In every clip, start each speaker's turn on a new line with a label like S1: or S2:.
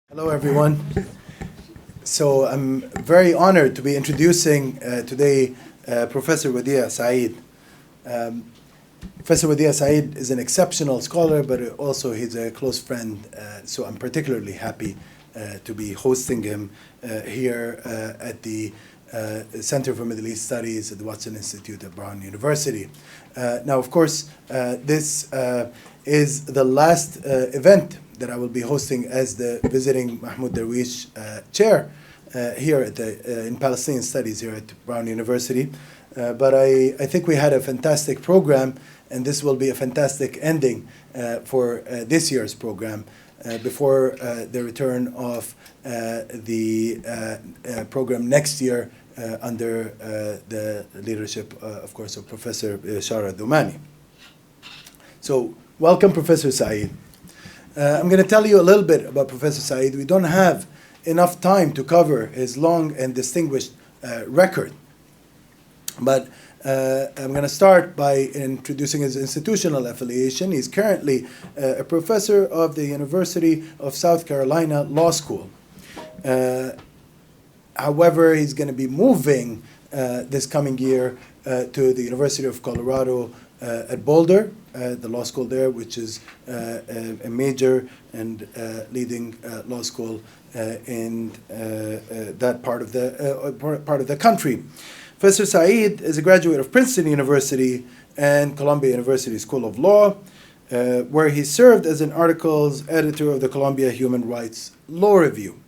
S1: Hello, everyone. So I'm very honored to be introducing today Professor Wadie Said. Professor Wadie Said is an exceptional scholar, but also he's a close friend. So I'm particularly happy to be hosting him here at the Center for Middle East Studies at the Watson Institute at Brown University. Now, of course, this is the last event that I will be hosting as the visiting Mahmoud Darwish chair here at in Palestinian Studies here at Brown University. But I think we had a fantastic program, and this will be a fantastic ending for this year's program before the return of the program next year under the leadership, of course, of Professor Shara Doumani. So, welcome, Professor Said. I'm going to tell you a little bit about Professor Said. We don't have enough time to cover his long and distinguished record. But I'm going to start by introducing his institutional affiliation. He's currently a professor of the University of South Carolina Law School. However, he's going to be moving this coming year to the University of Colorado at Boulder, the law school there, which is a major and leading law school in that part of the country. Professor Said is a graduate of Princeton University and Columbia University School of Law, where he served as an articles editor of the Columbia Human Rights Law Review.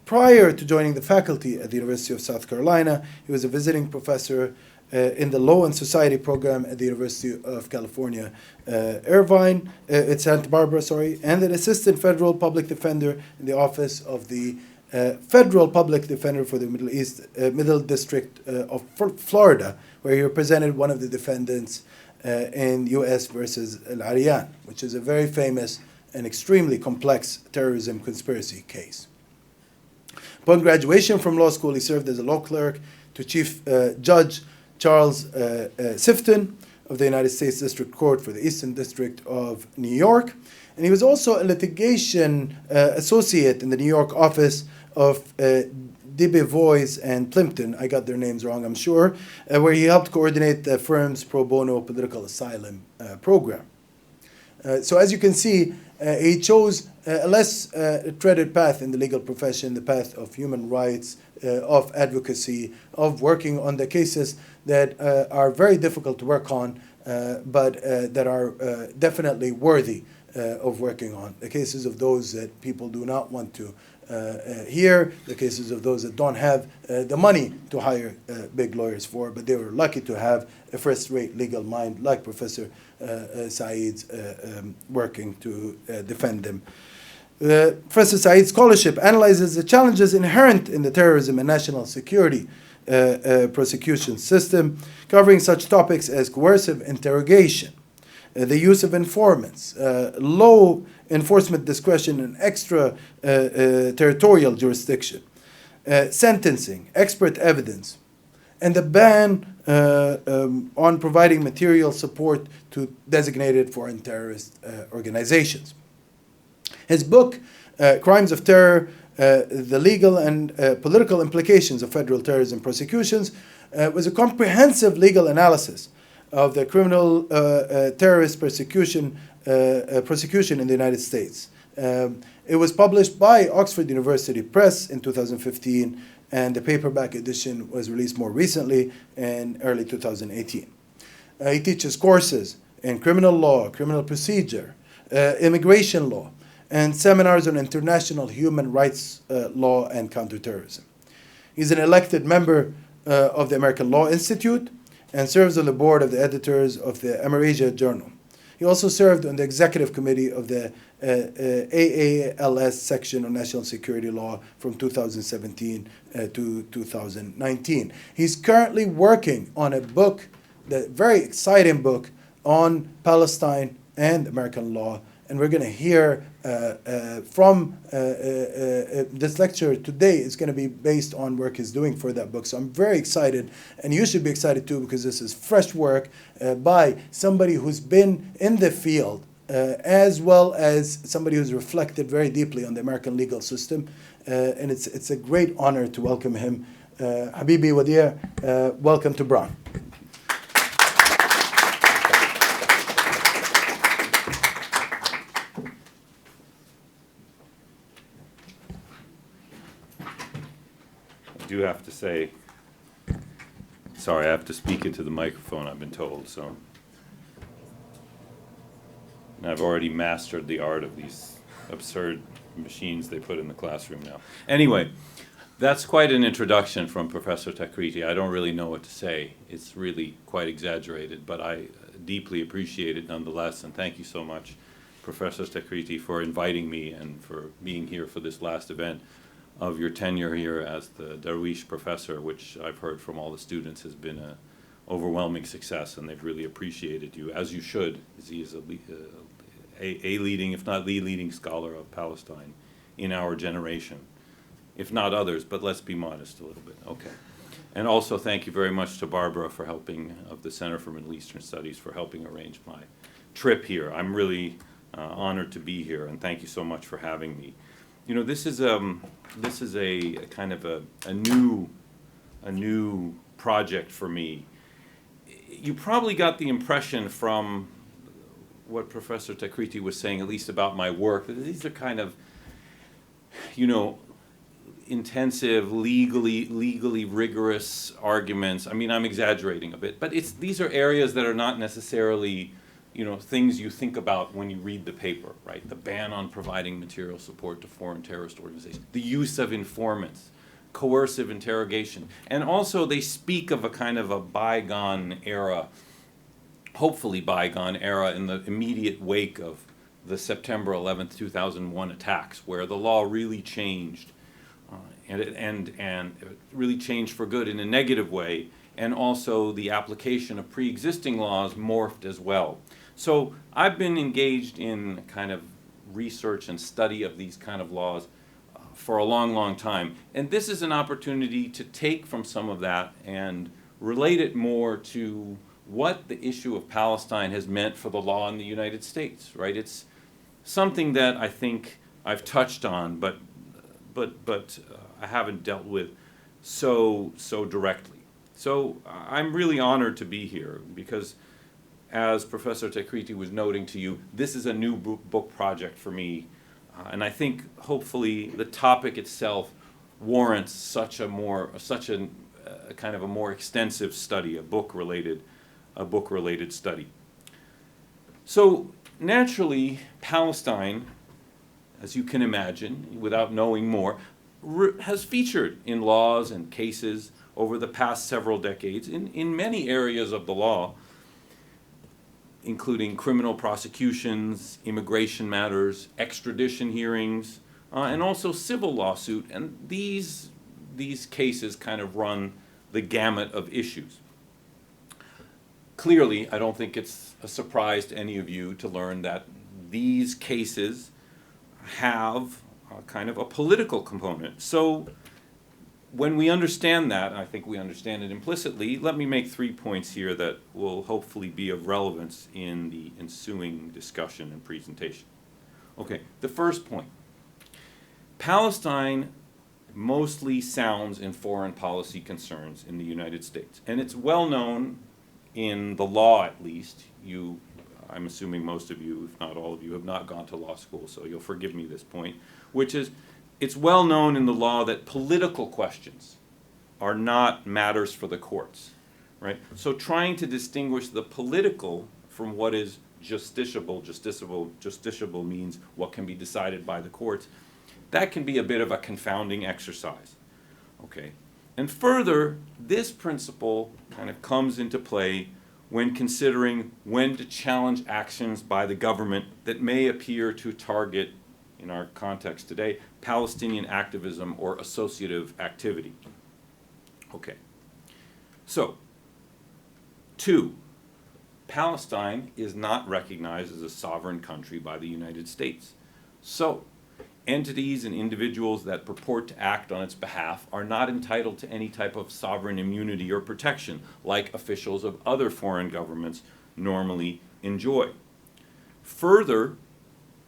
S1: Prior to joining the faculty at the University of South Carolina, he was a visiting professor in the Law and Society program at the University of California, Irvine, at Santa Barbara, and an assistant federal public defender in the office of the Federal Public Defender for the Middle District of Florida, where he represented one of the defendants in U.S. versus Al Arian, which is a very famous and extremely complex terrorism conspiracy case. Upon graduation from law school, he served as a law clerk to Chief Judge Charles Sifton of the United States District Court for the Eastern District of New York. And he was also a litigation associate in the New York office of DeBevoise and Plimpton. I got their names wrong, I'm sure, where he helped coordinate the firm's pro bono political asylum program. So as you can see, he chose a less treaded path in the legal profession, the path of human rights, of advocacy, of working on the cases that are very difficult to work on, but that are definitely worthy of working on. The cases of those that people do not want to hear, the cases of those that don't have the money to hire big lawyers for, but they were lucky to have a first-rate legal mind like Professor Said's working to defend them. Professor Said's scholarship analyzes the challenges inherent in the terrorism and national security prosecution system, covering such topics as coercive interrogation, the use of informants, low enforcement discretion and extra territorial jurisdiction, sentencing, expert evidence, and the ban on providing material support to designated foreign terrorist organizations. His book, Crimes of Terror, the Legal and Political Implications of Federal Terrorism Prosecutions, was a comprehensive legal analysis of the criminal terrorist prosecution in the United States. It was published by Oxford University Press in 2015, and the paperback edition was released more recently in early 2018. He teaches courses in criminal law, criminal procedure, immigration law, and seminars on international human rights law and counterterrorism. He's an elected member of the American Law Institute and serves on the board of the editors of the Amerasia Journal. He also served on the executive committee of the AALS section on national security law from 2017 to 2019. He's currently working on a book, the very exciting book on Palestine and American law, and we're going to hear from this lecture today is going to be based on work he's doing for that book. So I'm very excited, and you should be excited too, because this is fresh work by somebody who's been in the field as well as somebody who's reflected very deeply on the American legal system. And it's a great honor to welcome him. Habibi Wadie, welcome to Brown.
S2: I do have to say, sorry, I have to speak into the microphone, I've been told, so. And I've already mastered the art of these absurd machines they put in the classroom now. Anyway, that's quite an introduction from Professor Takriti. I don't really know what to say. It's really quite exaggerated, but I deeply appreciate it nonetheless, and thank you so much, Professor Takriti, for inviting me and for being here for this last event of your tenure here as the Darwish professor, which I've heard from all the students has been an overwhelming success, and they've really appreciated you, as you should, as he is a leading, if not the leading scholar of Palestine in our generation, if not others, but let's be modest a little bit. Okay. And also thank you very much to Barbara for helping, of the Center for Middle Eastern Studies, for helping arrange my trip here. I'm really honored to be here, and thank you so much for having me. You know, this is a kind of a new project for me. You probably got the impression from what Professor Takriti was saying, at least about my work, that these are kind of, you know, intensive, legally rigorous arguments. I mean, I'm exaggerating a bit, but these are areas that are not necessarily, you know, things you think about when you read the paper, right? The ban on providing material support to foreign terrorist organizations, the use of informants, coercive interrogation, and also they speak of a kind of a bygone era, hopefully bygone era, in the immediate wake of the September 11th, 2001 attacks, where the law really changed, and it really changed for good in a negative way, and also the application of pre-existing laws morphed as well. So I've been engaged in kind of research and study of these kind of laws for a long, long time. And this is an opportunity to take from some of that and relate it more to what the issue of Palestine has meant for the law in the United States, right? It's something that I think I've touched on, but I haven't dealt with so directly. So I'm really honored to be here because, as Professor Takriti was noting to you, this is a new book project for me, and I think hopefully the topic itself warrants such a kind of a more extensive study, a book related study. So naturally, Palestine, as you can imagine, without knowing more, has featured in laws and cases over the past several decades in many areas of the law, including criminal prosecutions, immigration matters, extradition hearings, and also civil lawsuit. And these cases kind of run the gamut of issues. Clearly, I don't think it's a surprise to any of you to learn that these cases have kind of a political component. So when we understand that, and I think we understand it implicitly, let me make 3 points here that will hopefully be of relevance in the ensuing discussion and presentation. Okay, the first point. Palestine mostly sounds in foreign policy concerns in the United States. And it's well known in the law, at least. I'm assuming most of you, if not all of you, have not gone to law school, so you'll forgive me this point, which is it's well known in the law that political questions are not matters for the courts, right? So trying to distinguish the political from what is justiciable means what can be decided by the courts, that can be a bit of a confounding exercise, okay? And further, this principle kind of comes into play when considering when to challenge actions by the government that may appear to target, in our context today, Palestinian activism or associative activity. Okay. So, 2, Palestine is not recognized as a sovereign country by the United States. So, entities and individuals that purport to act on its behalf are not entitled to any type of sovereign immunity or protection like officials of other foreign governments normally enjoy. Further,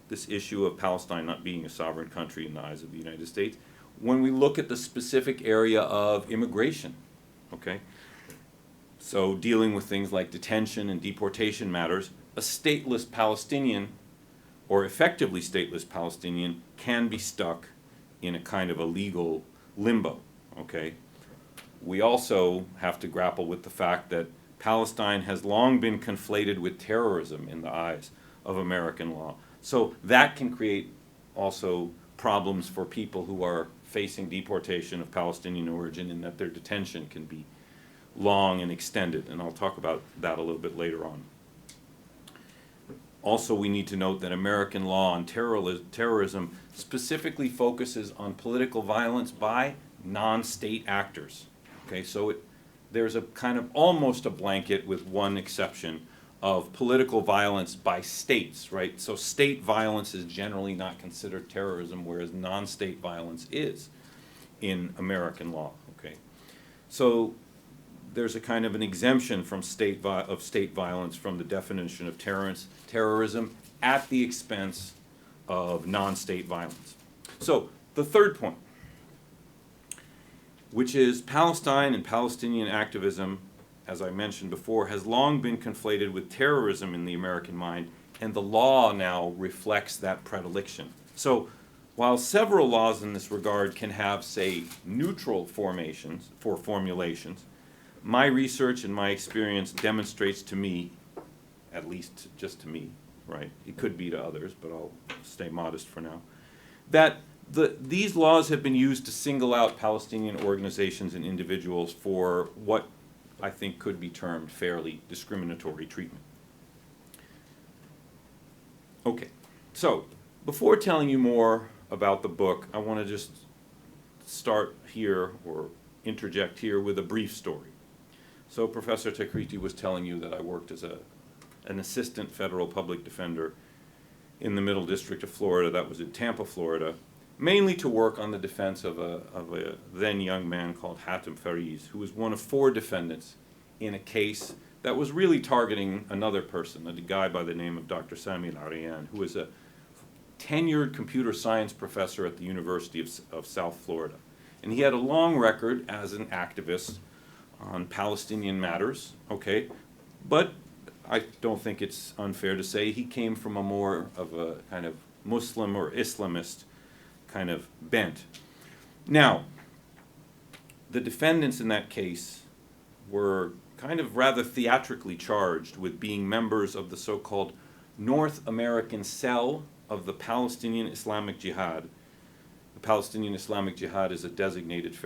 S2: this issue of Palestine not being a sovereign country in the eyes of the United States, when we look at the specific area of immigration, okay? So dealing with things like detention and deportation matters, a stateless Palestinian, or effectively stateless Palestinian, can be stuck in a kind of a legal limbo, okay? We also have to grapple with the fact that Palestine has long been conflated with terrorism in the eyes of American law. So that can create also problems for people who are facing deportation of Palestinian origin, in that their detention can be long and extended, and I'll talk about that a little bit later on. Also, we need to note that American law on terrorism specifically focuses on political violence by non-state actors. Okay, so there's a kind of almost a blanket, with one exception, of political violence by states, right? So state violence is generally not considered terrorism, whereas non-state violence is in American law, okay? So there's a kind of an exemption from state violence from the definition of terrorism at the expense of non-state violence. So the third point, which is Palestine and Palestinian activism, as I mentioned before, has long been conflated with terrorism in the American mind, and the law now reflects that predilection. So while several laws in this regard can have, say, neutral formulations, my research and my experience demonstrates to me, at least just to me, right? It could be to others, but I'll stay modest for now, that these laws have been used to single out Palestinian organizations and individuals for what I think could be termed fairly discriminatory treatment. Okay, so before telling you more about the book, I want to just start here, or interject here, with a brief story. So Professor Takriti was telling you that I worked as an assistant federal public defender in the Middle District of Florida, that was in Tampa, Florida, mainly to work on the defense of a then young man called Hatem Fariz, who was one of 4 defendants in a case that was really targeting another person, a guy by the name of Dr. Sami Al-Arian, who was a tenured computer science professor at the University of South Florida. And he had a long record as an activist on Palestinian matters, okay? But I don't think it's unfair to say he came from a more of a kind of Muslim or Islamist kind of bent. Now, the defendants in that case were kind of rather theatrically charged with being members of the so-called North American cell of the Palestinian Islamic Jihad. The Palestinian Islamic Jihad is a designated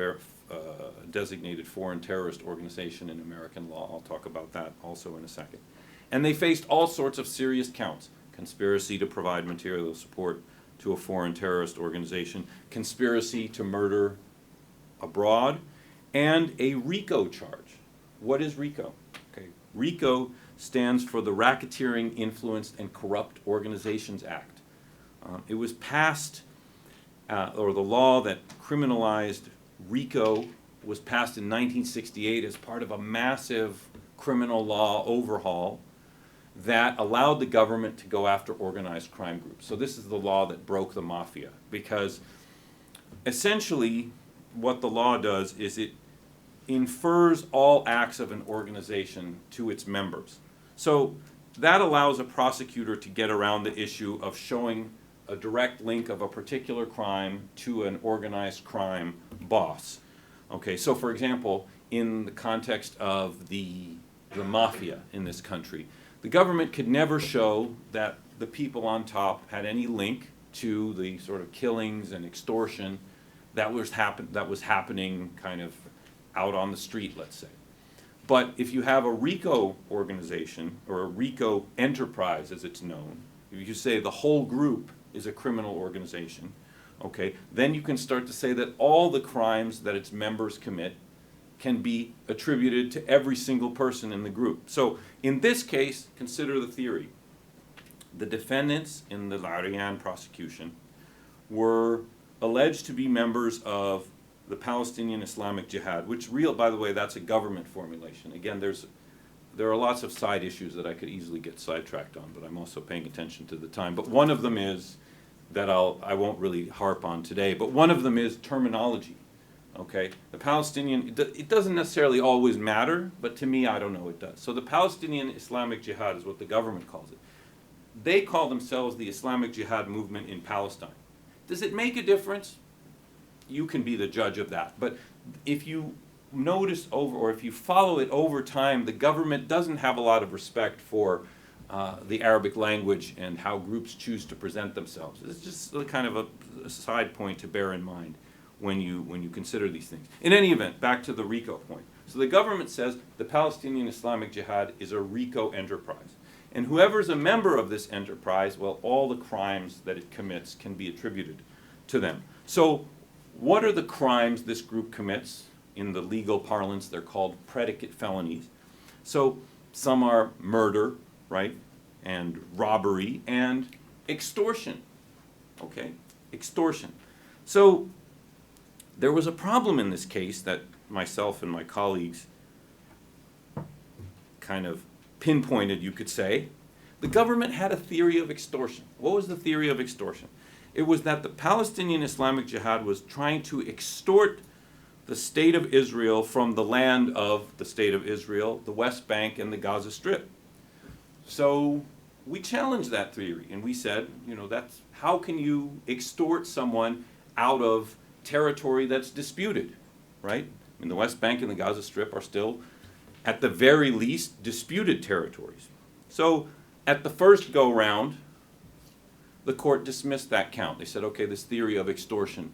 S2: foreign terrorist organization in American law. I'll talk about that also in a second. And they faced all sorts of serious counts: conspiracy to provide material support to a foreign terrorist organization, conspiracy to murder abroad, and a RICO charge. What is RICO? Okay. RICO stands for the Racketeering, Influenced, and Corrupt Organizations Act. It was passed, or the law that criminalized RICO was passed in 1968 as part of a massive criminal law overhaul that allowed the government to go after organized crime groups. So this is the law that broke the mafia, because essentially what the law does is it infers all acts of an organization to its members. So that allows a prosecutor to get around the issue of showing a direct link of a particular crime to an organized crime boss. Okay, so for example, in the context of the mafia in this country, the government could never show that the people on top had any link to the sort of killings and extortion that was happening kind of out on the street, let's say. But if you have a RICO organization, or a RICO enterprise as it's known, if you say the whole group is a criminal organization, okay, then you can start to say that all the crimes that its members commit can be attributed to every single person in the group. So in this case, consider the theory. The defendants in the Al-Arian prosecution were alleged to be members of the Palestinian Islamic Jihad, which by the way, that's a government formulation. Again, there's there are lots of side issues that I could easily get sidetracked on, but I'm also paying attention to the time. But one of them is that I won't really harp on today, but one of them is terminology. Okay, the Palestinian, it doesn't necessarily always matter, but to me, I don't know, it does. So the Palestinian Islamic Jihad is what the government calls it. They call themselves the Islamic Jihad movement in Palestine. Does it make a difference? You can be the judge of that. But if you notice over, or if you follow it over time, the government doesn't have a lot of respect for the Arabic language and how groups choose to present themselves. It's just a kind of a side point to bear in mind when you consider these things. In any event, back to the RICO point. So the government says the Palestinian Islamic Jihad is a RICO enterprise. And whoever's a member of this enterprise, well, all the crimes that it commits can be attributed to them. So what are the crimes this group commits? In the legal parlance, they're called predicate felonies. So some are murder, right, and robbery, and extortion, okay, extortion. So there was a problem in this case that myself and my colleagues kind of pinpointed, you could say. The government had a theory of extortion. What was the theory of extortion? It was that the Palestinian Islamic Jihad was trying to extort the state of Israel from the land of the state of Israel, the West Bank, and the Gaza Strip. So we challenged that theory, and we said, you know, that's how can you extort someone out of territory that's disputed, right? I mean, the West Bank and the Gaza Strip are still, at the very least, disputed territories. So at the first go-round, the court dismissed that count. They said, okay, this theory of extortion,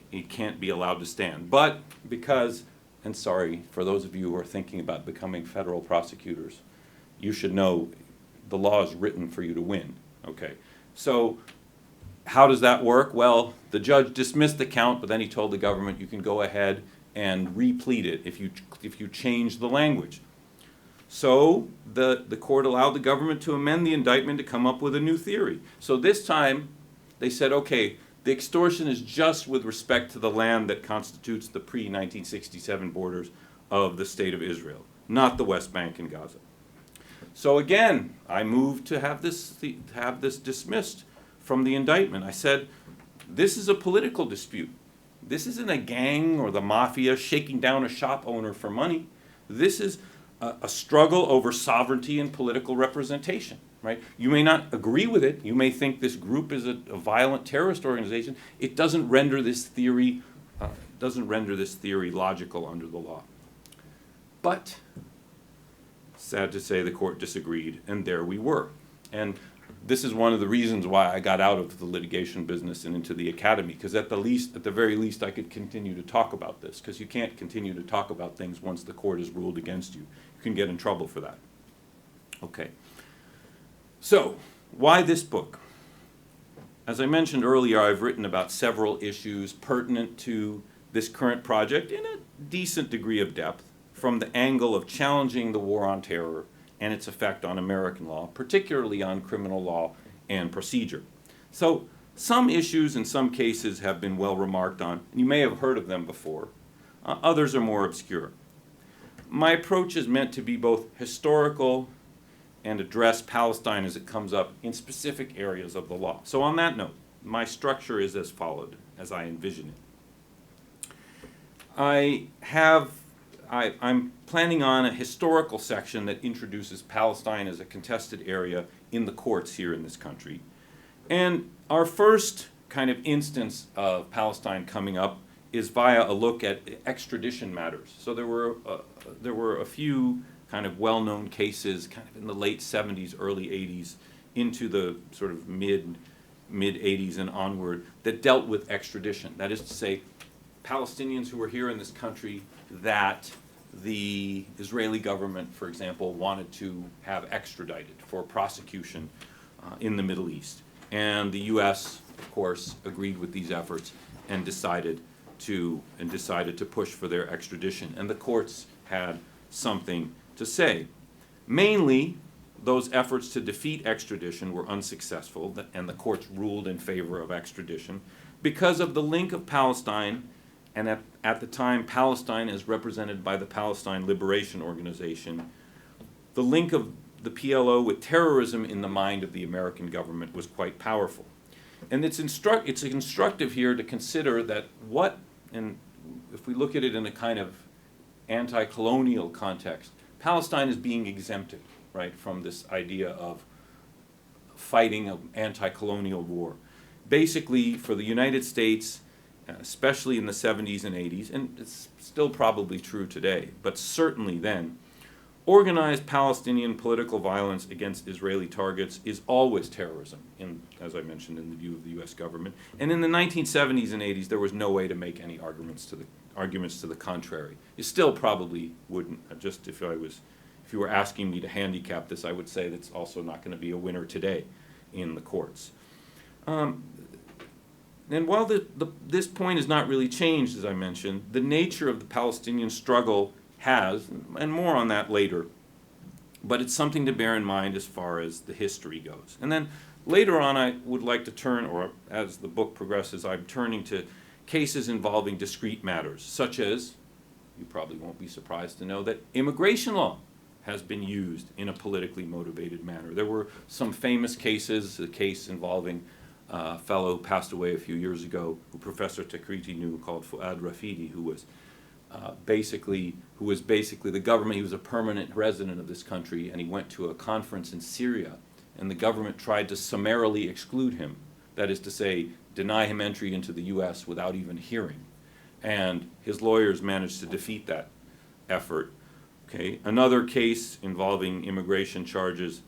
S2: it can't be allowed to stand. But because, and sorry, for those of you who are thinking about becoming federal prosecutors, you should know the law is written for you to win, okay? So how does that work? Well, the judge dismissed the count, but then he told the government you can go ahead and replead it if you change the language. So the court allowed the government to amend the indictment to come up with a new theory. So this time they said, okay, the extortion is just with respect to the land that constitutes the pre-1967 borders of the state of Israel, not the West Bank and Gaza. So again, I moved to have this dismissed from the indictment. I said, this is a political dispute. This isn't a gang or the mafia shaking down a shop owner for money. This is a struggle over sovereignty and political representation, right? You may not agree with it. You may think this group is a violent terrorist organization. It doesn't render this theory logical under the law. But sad to say, the court disagreed, and there we were. And this is one of the reasons why I got out of the litigation business and into the academy, because at the very least, I could continue to talk about this, because you can't continue to talk about things once the court has ruled against you. You can get in trouble for that. Okay. So, why this book? As I mentioned earlier, I've written about several issues pertinent to this current project in a decent degree of depth, from the angle of challenging the war on terror and its effect on American law, particularly on criminal law and procedure. So some issues in some cases have been well remarked on, and you may have heard of them before. Others are more obscure. My approach is meant to be both historical and address Palestine as it comes up in specific areas of the law. So on that note, my structure is as followed, as I envision it. I'm planning on a historical section that introduces Palestine as a contested area in the courts here in this country. And our first kind of instance of Palestine coming up is via a look at extradition matters. So there were a few kind of well-known cases kind of in the late 70s, early 80s, into the sort of mid 80s and onward that dealt with extradition. That is to say, Palestinians who were here in this country that the Israeli government, for example, wanted to have extradited for prosecution in the Middle East. And the U.S., of course, agreed with these efforts and decided to push for their extradition. And the courts had something to say. Mainly, those efforts to defeat extradition were unsuccessful, and the courts ruled in favor of extradition because of the link of Palestine, and at the time, Palestine, as represented by the Palestine Liberation Organization, the link of the PLO with terrorism in the mind of the American government was quite powerful. And it's instructive here to consider that and if we look at it in a kind of anti-colonial context, Palestine is being exempted, right, from this idea of fighting an anti-colonial war. Basically, for the United States, especially in the 70s and 80s, and it's still probably true today, but certainly then, organized Palestinian political violence against Israeli targets is always terrorism, as I mentioned, in the view of the U.S. government. And in the 1970s and 80s, there was no way to make any arguments to the contrary. You still probably wouldn't. Just if you were asking me to handicap this, I would say that's also not going to be a winner today in the courts. And while this point has not really changed, as I mentioned, the nature of the Palestinian struggle has, and more on that later, but it's something to bear in mind as far as the history goes. And then later on I would like to turn, or as the book progresses, I'm turning to cases involving discrete matters, such as, you probably won't be surprised to know, that immigration law has been used in a politically motivated manner. There were some famous cases, a case involving a fellow who passed away a few years ago, who Professor Takriti knew, called Fuad Rafidi, who was basically the government. He was a permanent resident of this country, and he went to a conference in Syria, and the government tried to summarily exclude him. That is to say, deny him entry into the U.S. without even hearing. And his lawyers managed to defeat that effort. Okay. Another case involving immigration charges,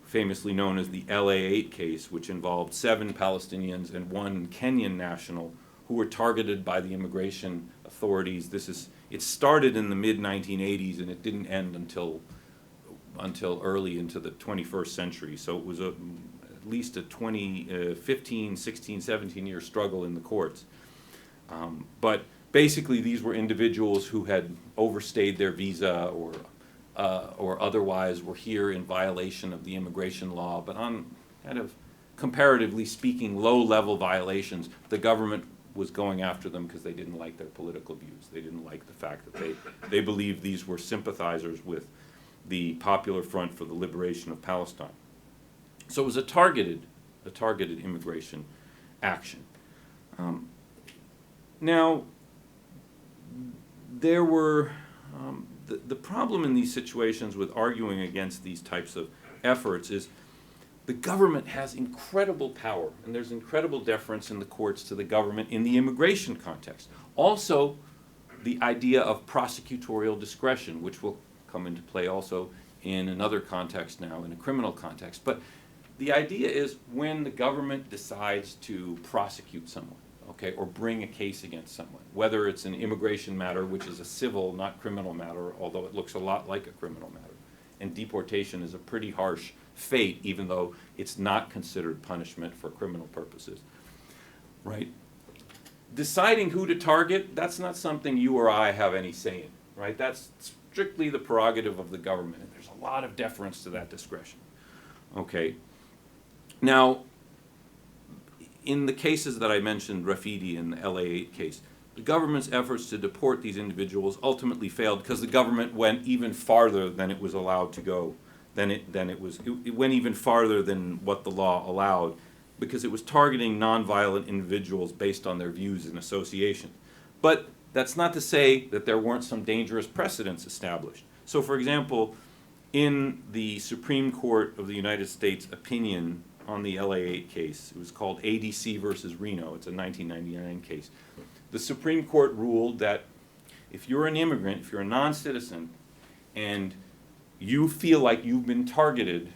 S2: famously known as the LA8 case, which involved 7 Palestinians and 1 Kenyan national who were targeted by the immigration authorities. It started in the mid-1980s and it didn't end until early into the 21st century. So it was at least a 15, 16, 17-year struggle in the courts. But basically these were individuals who had overstayed their visa or otherwise were here in violation of the immigration law, but on kind of, comparatively speaking, low-level violations. The government was going after them because they didn't like their political views. They didn't like the fact that they believed these were sympathizers with the Popular Front for the Liberation of Palestine. So it was a targeted immigration action. Now, there were the problem in these situations with arguing against these types of efforts is the government has incredible power, and there's incredible deference in the courts to the government in the immigration context. Also, the idea of prosecutorial discretion, which will come into play also in another context now, in a criminal context. But the idea is when the government decides to prosecute someone, okay, or bring a case against someone, whether it's an immigration matter, which is a civil, not criminal matter, although it looks a lot like a criminal matter. And deportation is a pretty harsh fate, even though it's not considered punishment for criminal purposes, right? Deciding who to target, that's not something you or I have any say in, right? That's strictly the prerogative of the government, and there's a lot of deference to that discretion, okay? Now, in the cases that I mentioned, Rafidi and the LA8 case, the government's efforts to deport these individuals ultimately failed because the government went even farther than it was allowed to go. It went even farther than what the law allowed because it was targeting nonviolent individuals based on their views and associations. But that's not to say that there weren't some dangerous precedents established. So, for example, in the Supreme Court of the United States opinion on the LA8 case, it was called ADC versus Reno. It's a 1999 case. The Supreme Court ruled that if you're an immigrant, if you're a non-citizen, and you feel like you've been targeted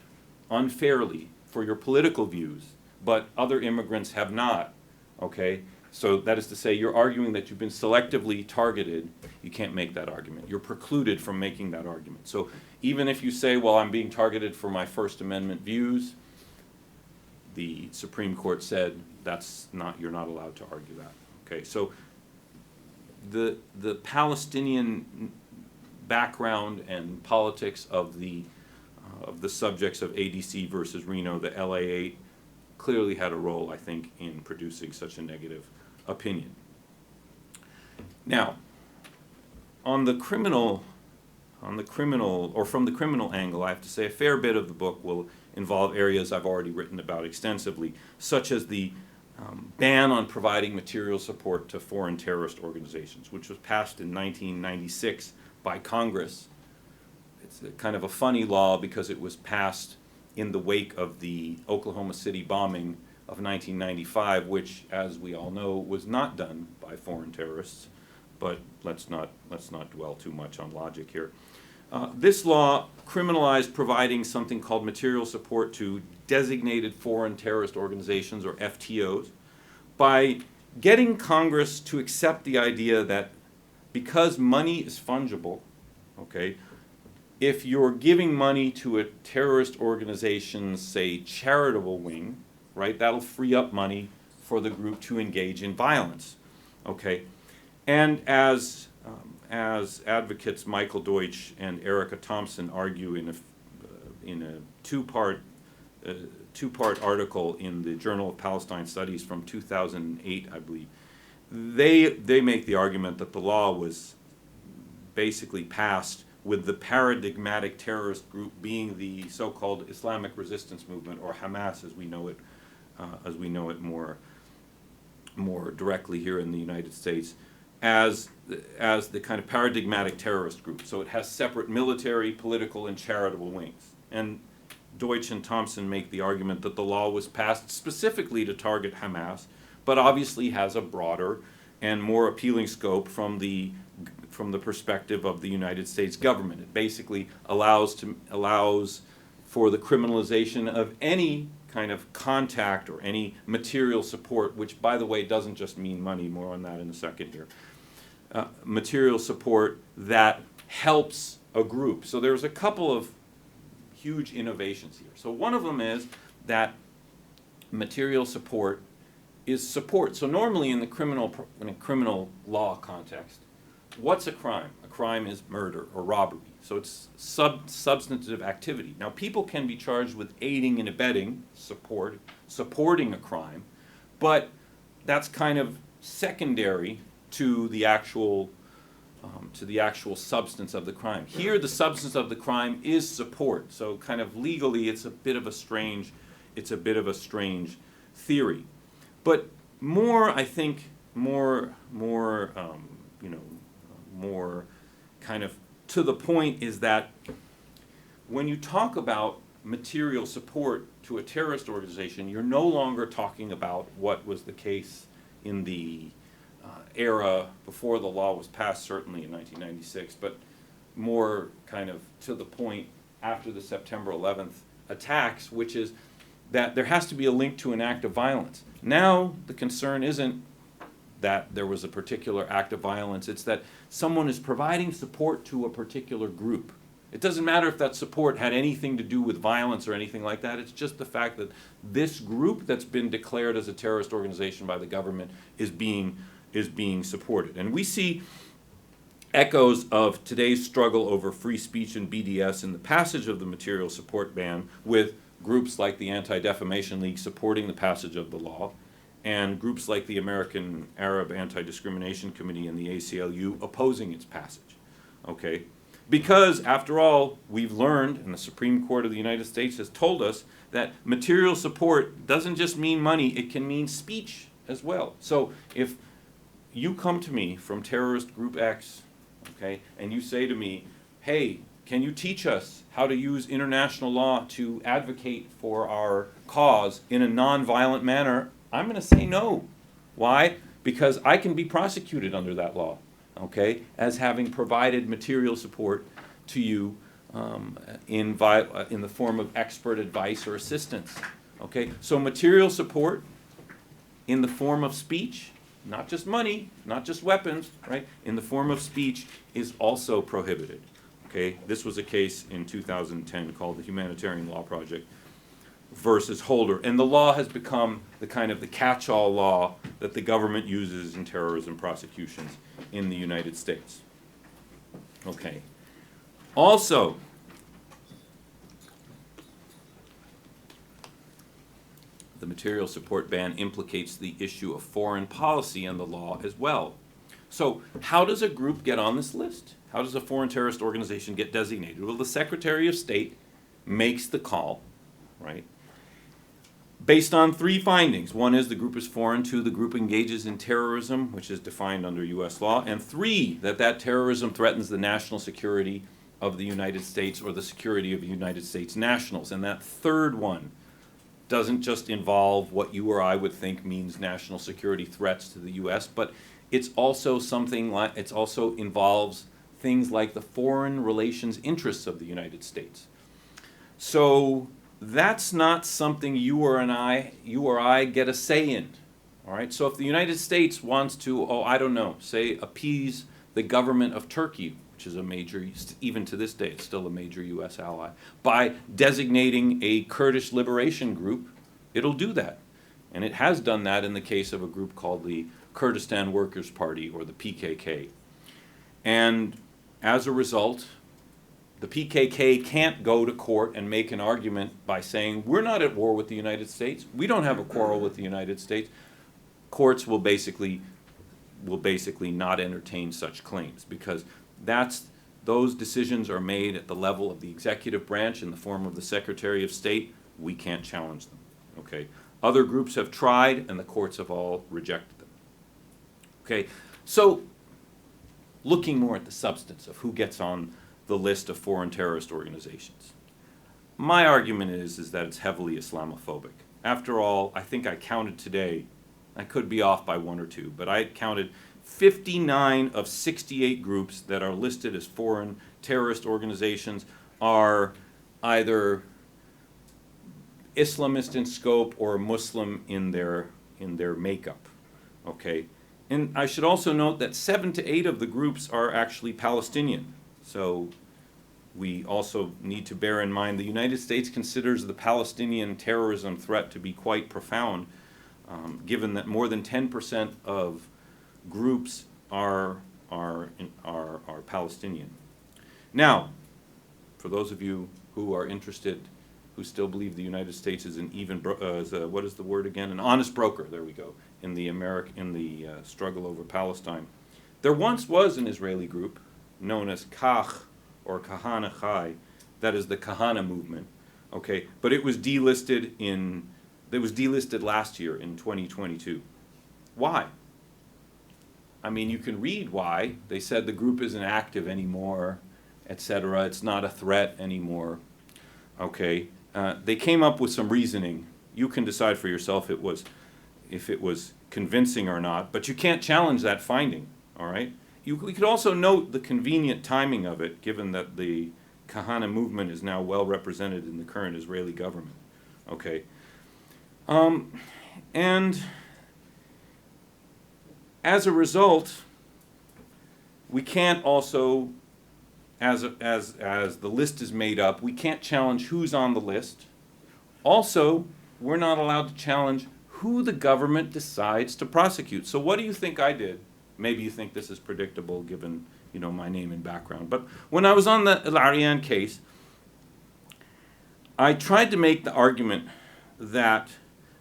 S2: unfairly for your political views, but other immigrants have not, okay? So that is to say, you're arguing that you've been selectively targeted, you can't make that argument. You're precluded from making that argument. So even if you say, well, I'm being targeted for my First Amendment views, the Supreme Court said you're not allowed to argue that, okay? So the Palestinian background and politics of the subjects of ADC versus Reno, the LA8, clearly had a role, I think, in producing such a negative opinion. Now, on the criminal on the criminal, or from the criminal angle, I have to say a fair bit of the book will involve areas I've already written about extensively, such as the ban on providing material support to foreign terrorist organizations, which was passed in 1996 by Congress. It's a kind of a funny law because it was passed in the wake of the Oklahoma City bombing of 1995, which, as we all know, was not done by foreign terrorists. But let's not dwell too much on logic here. This law criminalized providing something called material support to designated foreign terrorist organizations, or FTOs, by getting Congress to accept the idea that because money is fungible, okay, if you're giving money to a terrorist organization's, say, charitable wing, right, that'll free up money for the group to engage in violence, okay? And as advocates Michael Deutsch and Erica Thompson argue in a two-part article in the Journal of Palestine Studies from 2008, I believe, they make the argument that the law was basically passed with the paradigmatic terrorist group being the so-called Islamic Resistance Movement, or Hamas, as we know it more directly here in the United States, as the kind of paradigmatic terrorist group. So it has separate military, political, and charitable wings. And Deutsch and Thompson make the argument that the law was passed specifically to target Hamas, but obviously has a broader and more appealing scope from the perspective of the United States government. It basically allows for the criminalization of any kind of contact or any material support, which, by the way, doesn't just mean money. More on that in a second here. Material support that helps a group. So there's a couple of huge innovations here. So one of them is that material support is support. So normally in a criminal law context, what's a crime? A crime is murder or robbery. So it's substantive activity. Now, people can be charged with aiding and abetting, supporting a crime, but that's kind of secondary to the actual substance of the crime. Here, the substance of the crime is support. So, kind of legally, it's a bit of a strange theory. But more, I think, more kind of to the point is that when you talk about material support to a terrorist organization, you're no longer talking about what was the case in the era before the law was passed, certainly in 1996, but more kind of to the point after the September 11th attacks, which is that there has to be a link to an act of violence. Now, the concern isn't that there was a particular act of violence, it's that someone is providing support to a particular group. It doesn't matter if that support had anything to do with violence or anything like that. It's just the fact that this group that's been declared as a terrorist organization by the government is being supported. And we see echoes of today's struggle over free speech and BDS in the passage of the material support ban, with groups like the Anti-Defamation League supporting the passage of the law, and groups like the American Arab Anti-Discrimination Committee and the ACLU opposing its passage. Okay? Because, after all, we've learned, and the Supreme Court of the United States has told us, that material support doesn't just mean money, it can mean speech as well. So if you come to me from terrorist group X, okay, and you say to me, hey, can you teach us how to use international law to advocate for our cause in a nonviolent manner, I'm going to say no. Why? Because I can be prosecuted under that law, okay, as having provided material support to you in the form of expert advice or assistance. Okay, so material support in the form of speech, not just money, not just weapons, right, in the form of speech is also prohibited. Okay, this was a case in 2010 called the Humanitarian Law Project versus Holder, and the law has become the kind of the catch-all law that the government uses in terrorism prosecutions in the United States. Okay. Also, the material support ban implicates the issue of foreign policy and the law as well. So how does a group get on this list? How does a foreign terrorist organization get designated? Well, the Secretary of State makes the call, right? Based on three findings. One is the group is foreign. Two, the group engages in terrorism, which is defined under U.S. law. And three, that terrorism threatens the national security of the United States or the security of United States nationals. And that third one doesn't just involve what you or I would think means national security threats to the U.S., but it's also something like, it also involves things like the foreign relations interests of the United States. So that's not something you or I get a say in. All right. So if the United States wants to, say appease the government of Turkey, which is a major, even to this day, it's still a major U.S. ally, by designating a Kurdish liberation group, it'll do that. And it has done that in the case of a group called the Kurdistan Workers' Party, or the PKK. And as a result, the PKK can't go to court and make an argument by saying, we're not at war with the United States, we don't have a quarrel with the United States. Courts will basically not entertain such claims, because those decisions are made at the level of the executive branch in the form of the Secretary of State. We can't challenge them. Okay. Other groups have tried, and the courts have all rejected them. Okay. So, looking more at the substance of who gets on the list of foreign terrorist organizations, my argument is that it's heavily Islamophobic. After all, I think I counted today, I could be off by one or two, but I counted 59 of 68 groups that are listed as foreign terrorist organizations are either Islamist in scope or Muslim in their makeup. Okay, and I should also note that 7 to 8 of the groups are actually Palestinian. So we also need to bear in mind the United States considers the Palestinian terrorism threat to be quite profound, given that more than 10% of groups are Palestinian. Now, for those of you who are interested, who still believe the United States is an what is the word again? An honest broker. There we go. In the struggle over Palestine, there once was an Israeli group known as Kach or Kahana Chai, that is the Kahana movement. Okay, but it was delisted last year in 2022. Why? I mean, you can read why. They said the group isn't active anymore, etc. It's not a threat anymore. Okay, they came up with some reasoning. You can decide for yourself if it was convincing or not, but you can't challenge that finding. All right. We could also note the convenient timing of it, given that the Kahana movement is now well represented in the current Israeli government. Okay, and as a result, we can't also, as the list is made up, we can't challenge who's on the list. Also, we're not allowed to challenge who the government decides to prosecute. So what do you think I did? Maybe you think this is predictable given, my name and background. But when I was on the El Arian case, I tried to make the argument that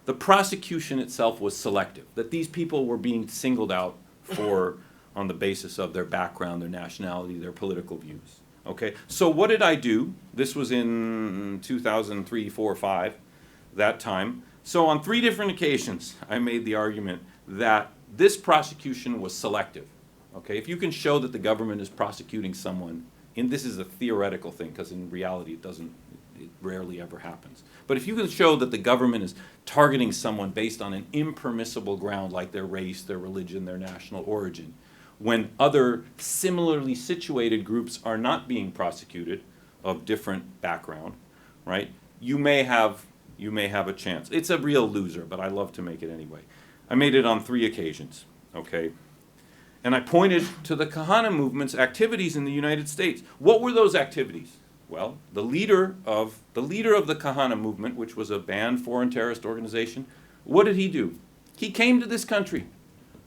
S2: the prosecution itself was selective, that these people were being singled out on the basis of their background, their nationality, their political views. Okay, so what did I do? This was in 2003, 4, 5, that time. So on 3 different occasions, I made the argument that this prosecution was selective. Okay, if you can show that the government is prosecuting someone, and this is a theoretical thing, because in reality it rarely ever happens. But if you can show that the government is targeting someone based on an impermissible ground like their race, their religion, their national origin, when other similarly situated groups are not being prosecuted of different background, right? You may have a chance. It's a real loser, but I love to make it anyway. I made it on 3 occasions, okay? And I pointed to the Kahana movement's activities in the United States. What were those activities? Well, the leader of the Kahana movement, which was a banned foreign terrorist organization, what did he do? He came to this country,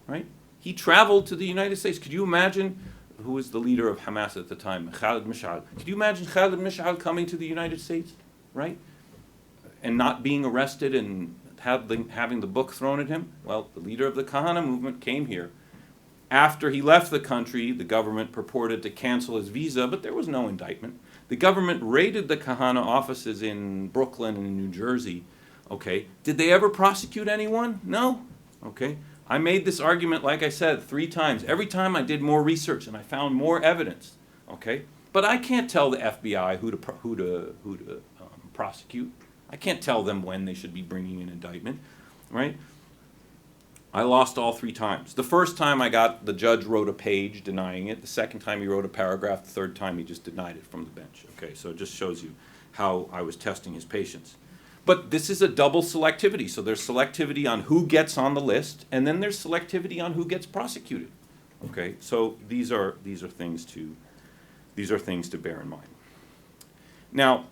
S2: right? He traveled to the United States. Could you imagine who was the leader of Hamas at the time? Khalid Mash'al. Could you imagine Khalid Mash'al coming to the United States, right? And not being arrested and having the book thrown at him? Well, the leader of the Kahana movement came here, After he left the country, the government purported to cancel his visa, but there was no indictment. The government raided the Kahana offices in Brooklyn and in New Jersey. Okay, did they ever prosecute anyone? No. Okay, I made this argument, like I said, 3 times. Every time I did more research and I found more evidence. Okay, but I can't tell the FBI who to prosecute. I can't tell them when they should be bringing an indictment, right? I lost all 3 times. The first time the judge wrote a page denying it. The second time he wrote a paragraph. The third time he just denied it from the bench. Okay, so it just shows you how I was testing his patience. But this is a double selectivity. So there's selectivity on who gets on the list, and then there's selectivity on who gets prosecuted. Okay, so these are things to bear in mind. Now,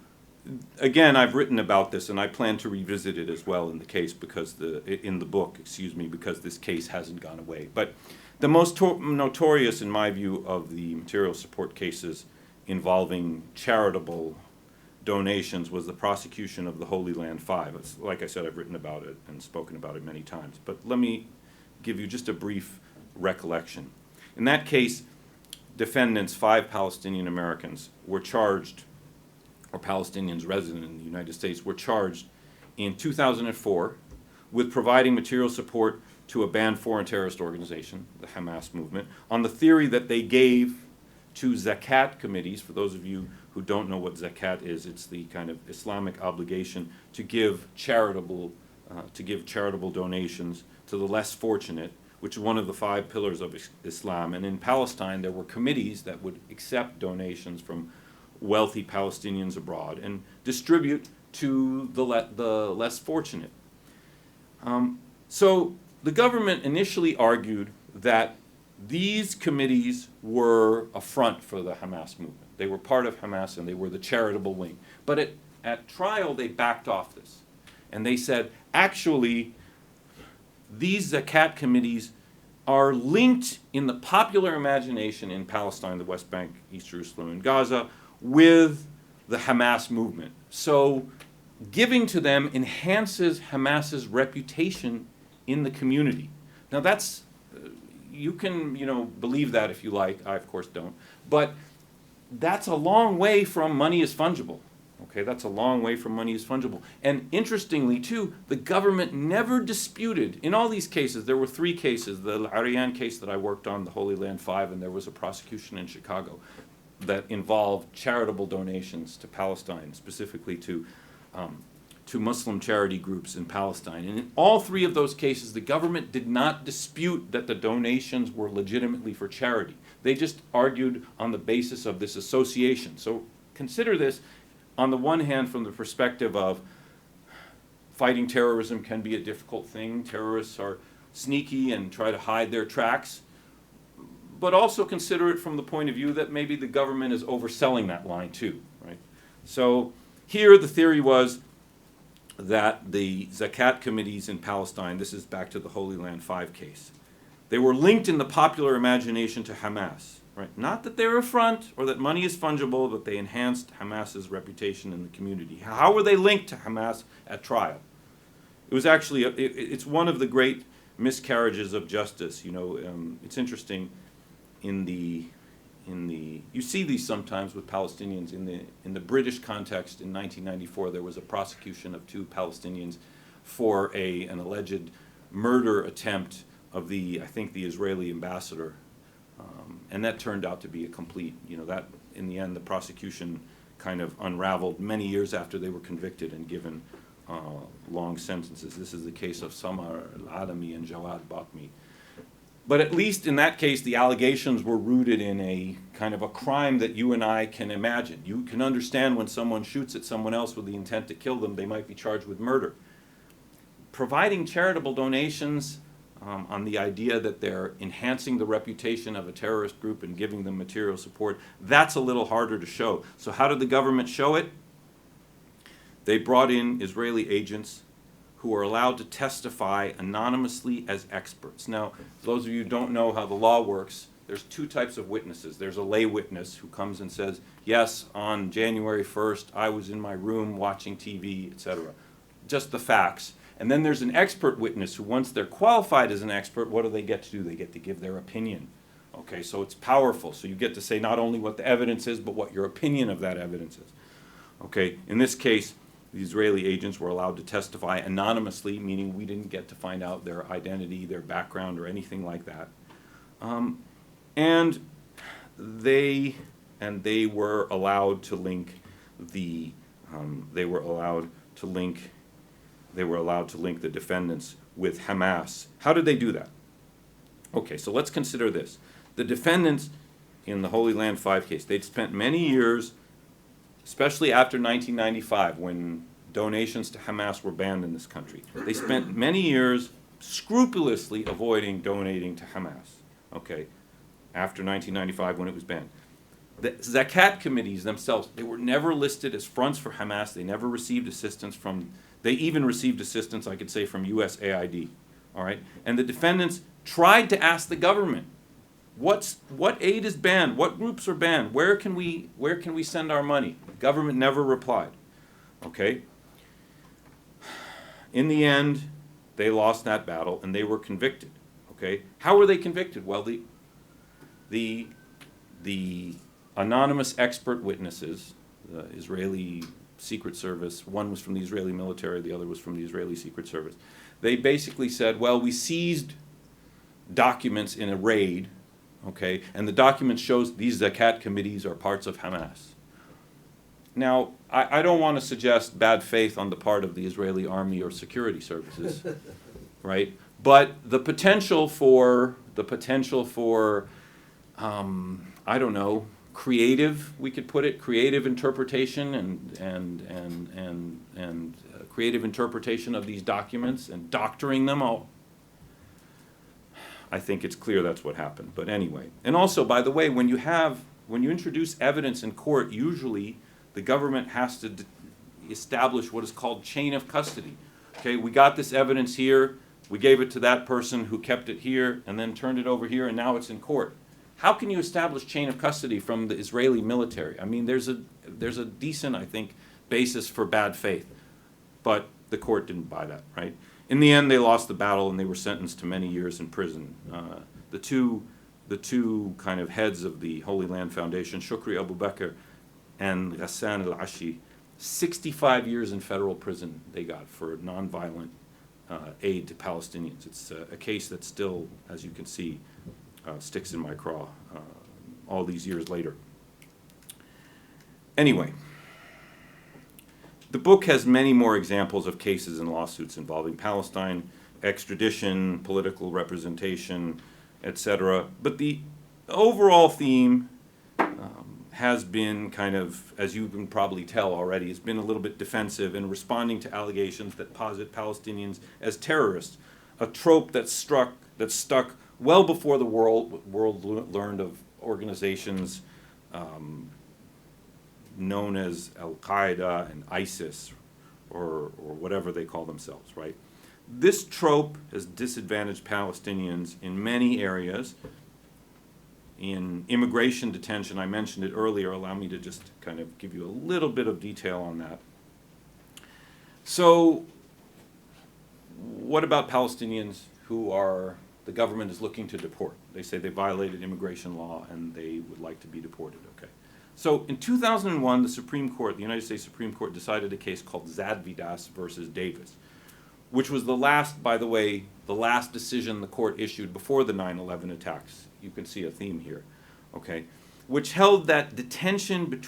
S2: again, I've written about this, and I plan to revisit it as well in the case because in the book, because this case hasn't gone away. But the most notorious, in my view, of the material support cases involving charitable donations was the prosecution of the Holy Land Five. Like I said, I've written about it and spoken about it many times. But let me give you just a brief recollection. In that case, defendants, 5 Palestinian Americans, were charged, or Palestinians resident in the United States, were charged in 2004 with providing material support to a banned foreign terrorist organization, the Hamas movement, on the theory that they gave to zakat committees. For those of you who don't know what zakat is, it's the kind of Islamic obligation to give charitable donations to the less fortunate, which is one of the 5 pillars of Islam. And in Palestine, there were committees that would accept donations from wealthy Palestinians abroad and distribute to the less fortunate. So the government initially argued that these committees were a front for the Hamas movement. They were part of Hamas and they were the charitable wing. But at trial, they backed off this. And they said, actually, these zakat committees are linked in the popular imagination in Palestine, the West Bank, East Jerusalem, and Gaza, with the Hamas movement. So giving to them enhances Hamas's reputation in the community. Now that's, you can, believe that if you like. I, of course, don't. But that's a long way from money is fungible. Okay, that's a long way from money is fungible. And interestingly, too, the government never disputed, in all these cases, there were 3 cases, the Arian case that I worked on, the Holy Land Five, and there was a prosecution in Chicago that involved charitable donations to Palestine, specifically to Muslim charity groups in Palestine. And in all 3 of those cases, the government did not dispute that the donations were legitimately for charity. They just argued on the basis of this association. So consider this, on the one hand, from the perspective of fighting terrorism can be a difficult thing. Terrorists are sneaky and try to hide their tracks. But also consider it from the point of view that maybe the government is overselling that line too, right? So here the theory was that the zakat committees in Palestine, this is back to the Holy Land Five case, they were linked in the popular imagination to Hamas, right? Not that they're a front or that money is fungible, but they enhanced Hamas's reputation in the community. How were they linked to Hamas at trial? It was actually, it's one of the great miscarriages of justice. It's interesting. You see these sometimes with Palestinians in the British context. In 1994, there was a prosecution of 2 Palestinians for an alleged murder attempt of the Israeli ambassador, and that turned out to be a complete. That in the end, the prosecution kind of unraveled many years after they were convicted and given long sentences. This is the case of Samar al-Alami and Jawad Batmi. But at least in that case, the allegations were rooted in a kind of a crime that you and I can imagine. You can understand when someone shoots at someone else with the intent to kill them, they might be charged with murder. Providing charitable donations on the idea that they're enhancing the reputation of a terrorist group and giving them material support, that's a little harder to show. So how did the government show it? They brought in Israeli agents who are allowed to testify anonymously as experts. Now, those of you who don't know how the law works, there's 2 types of witnesses. There's a lay witness who comes and says, yes, on January 1st, I was in my room watching TV, etc. Just the facts. And then there's an expert witness who, once they're qualified as an expert, what do they get to do? They get to give their opinion. Okay, so it's powerful. So you get to say not only what the evidence is, but what your opinion of that evidence is. Okay, in this case, the Israeli agents were allowed to testify anonymously, meaning we didn't get to find out their identity, their background, or anything like that. And they were allowed to link the the defendants with Hamas. How did they do that? Okay, so let's consider this. The defendants in the Holy Land 5 case, they'd spent many years, especially after 1995, when donations to Hamas were banned in this country. They spent many years scrupulously avoiding donating to Hamas, okay, after 1995 when it was banned. The Zakat committees themselves, they were never listed as fronts for Hamas. They never received assistance from, they even received assistance, I could say, from USAID, all right? And the defendants tried to ask the government, what aid is banned? What groups are banned? Where can we send our money? The government never replied, okay? In the end, they lost that battle and they were convicted, okay? How were they convicted? Well, the anonymous expert witnesses, the Israeli Secret Service, one was from the Israeli military, the other was from the Israeli Secret Service. They basically said, well, we seized documents in a raid, okay, and the document shows these Zakat committees are parts of Hamas. Now, I don't want to suggest bad faith on the part of the Israeli army or security services, right? But the potential for I don't know, creative, we could put it, creative interpretation and creative interpretation of these documents and doctoring them all. I think it's clear that's what happened. But anyway, and also, by the way, when you introduce evidence in court, usually the government has to establish what is called chain of custody. Okay, we got this evidence here, we gave it to that person who kept it here and then turned it over here, and now it's in court. How can you establish chain of custody from the Israeli military? I mean, there's a decent, I think, basis for bad faith, but the court didn't buy that, right? In the end, they lost the battle and they were sentenced to many years in prison. The two kind of heads of the Holy Land Foundation, Shukri Abu Bakr and Ghassan al-Ashi, 65 years in federal prison they got for nonviolent aid to Palestinians. It's a case that still, as you can see, sticks in my craw all these years later. Anyway, the book has many more examples of cases and lawsuits involving Palestine, extradition, political representation, etc. But the overall theme has been kind of, as you can probably tell already, has been a little bit defensive in responding to allegations that posit Palestinians as terrorists, a trope that stuck well before the world learned of organizations known as Al-Qaeda and ISIS, or whatever they call themselves, right? This trope has disadvantaged Palestinians in many areas. In immigration detention, I mentioned it earlier, allow me to just kind of give you a little bit of detail on that. So, what about Palestinians who the government is looking to deport? They say they violated immigration law and they would like to be deported, okay? So in 2001, the United States Supreme Court decided a case called Zadvidas versus Davis, which was the last, by the way, the last decision the court issued before the 9/11 attacks. You can see a theme here, okay? Which held that detention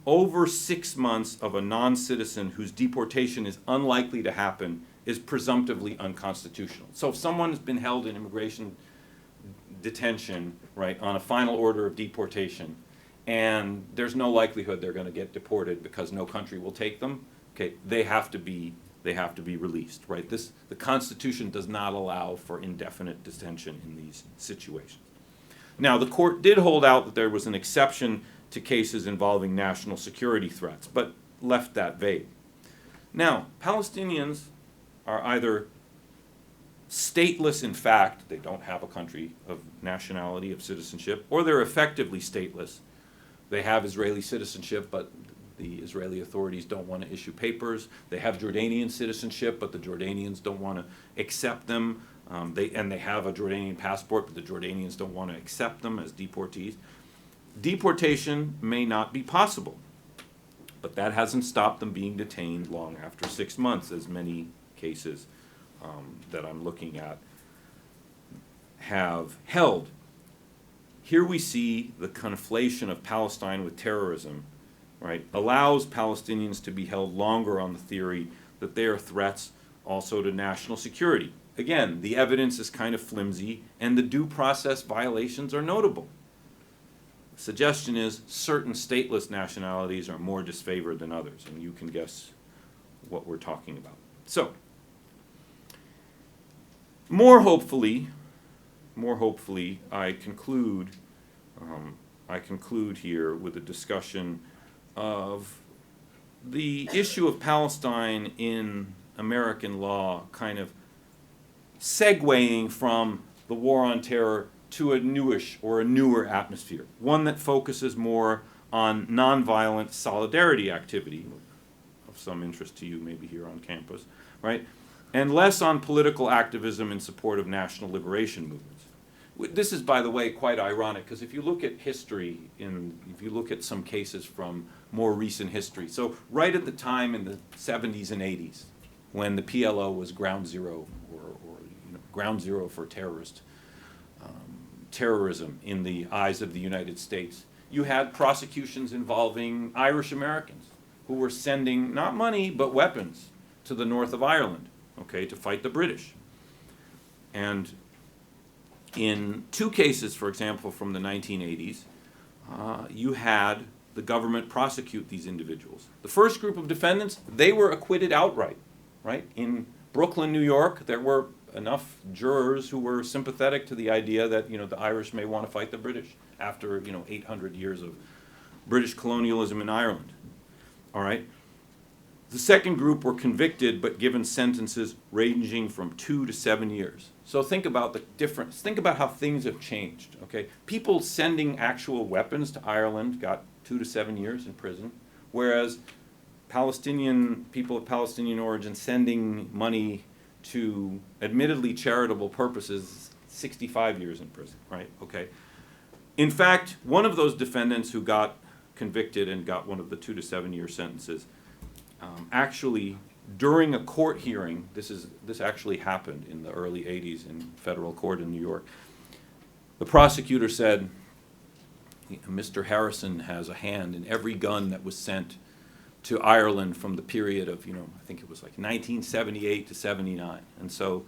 S2: over 6 months of a non-citizen whose deportation is unlikely to happen is presumptively unconstitutional. So if someone has been held in immigration detention, right, on a final order of deportation, and there's no likelihood they're going to get deported because no country will take them, okay, they have to be released, right? The Constitution does not allow for indefinite detention in these situations. Now, the court did hold out that there was an exception to cases involving national security threats, but left that vague. Now, Palestinians are either stateless in fact, they don't have a country of nationality, of citizenship, or they're effectively stateless. They have Israeli citizenship, but The Israeli authorities don't want to issue papers. They have Jordanian citizenship, but the Jordanians don't want to accept them. They have a Jordanian passport, but the Jordanians don't want to accept them as deportees. Deportation may not be possible, but that hasn't stopped them being detained long after 6 months, as many cases that I'm looking at have held. Here we see the conflation of Palestine with terrorism, right, allows Palestinians to be held longer on the theory that they are threats also to national security. Again, the evidence is kind of flimsy, and the due process violations are notable. The suggestion is certain stateless nationalities are more disfavored than others, and you can guess what we're talking about. So, more hopefully, I conclude here with a discussion of the issue of Palestine in American law, kind of segueing from the war on terror to a newer atmosphere, one that focuses more on nonviolent solidarity activity, of some interest to you maybe here on campus, right? And less on political activism in support of national liberation movements. This is, by the way, quite ironic, because if you look at history, if you look at some cases from more recent history, so right at the time in the 70s and 80s, when the PLO was ground zero, or ground zero for terrorism in the eyes of the United States, you had prosecutions involving Irish Americans who were sending not money but weapons to the north of Ireland, okay, to fight the British. And in two cases, for example, from the 1980s, you had the government prosecute these individuals. The first group of defendants, they were acquitted outright, right? In Brooklyn, New York, there were enough jurors who were sympathetic to the idea that, the Irish may want to fight the British after, 800 years of British colonialism in Ireland, all right? The second group were convicted but given sentences ranging from 2 to 7 years. So think about the difference. Think about how things have changed, okay? People sending actual weapons to Ireland got 2 to 7 years in prison, whereas people of Palestinian origin sending money to admittedly charitable purposes, 65 years in prison, right? Okay. In fact, one of those defendants who got convicted and got one of the 2 to 7 year sentences, actually, during a court hearing, this actually happened in the early 80s in federal court in New York. The prosecutor said, Mr. Harrison has a hand in every gun that was sent to Ireland from the period of, I think it was like 1978 to 79. And so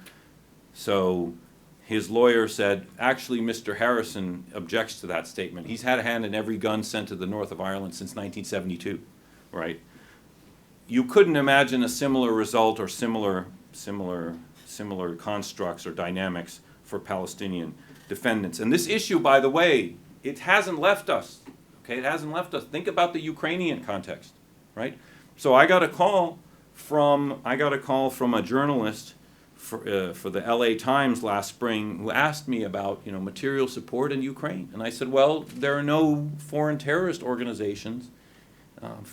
S2: his lawyer said, actually, Mr. Harrison objects to that statement. He's had a hand in every gun sent to the north of Ireland since 1972, right? You couldn't imagine a similar result or similar constructs or dynamics for Palestinian defendants. And this issue, by the way, it hasn't left us, okay? It hasn't left us. Think about the Ukrainian context. Right? So I got a call from a journalist for the LA Times last spring who asked me about material support in Ukraine, and I said, well, there are no foreign terrorist organizations,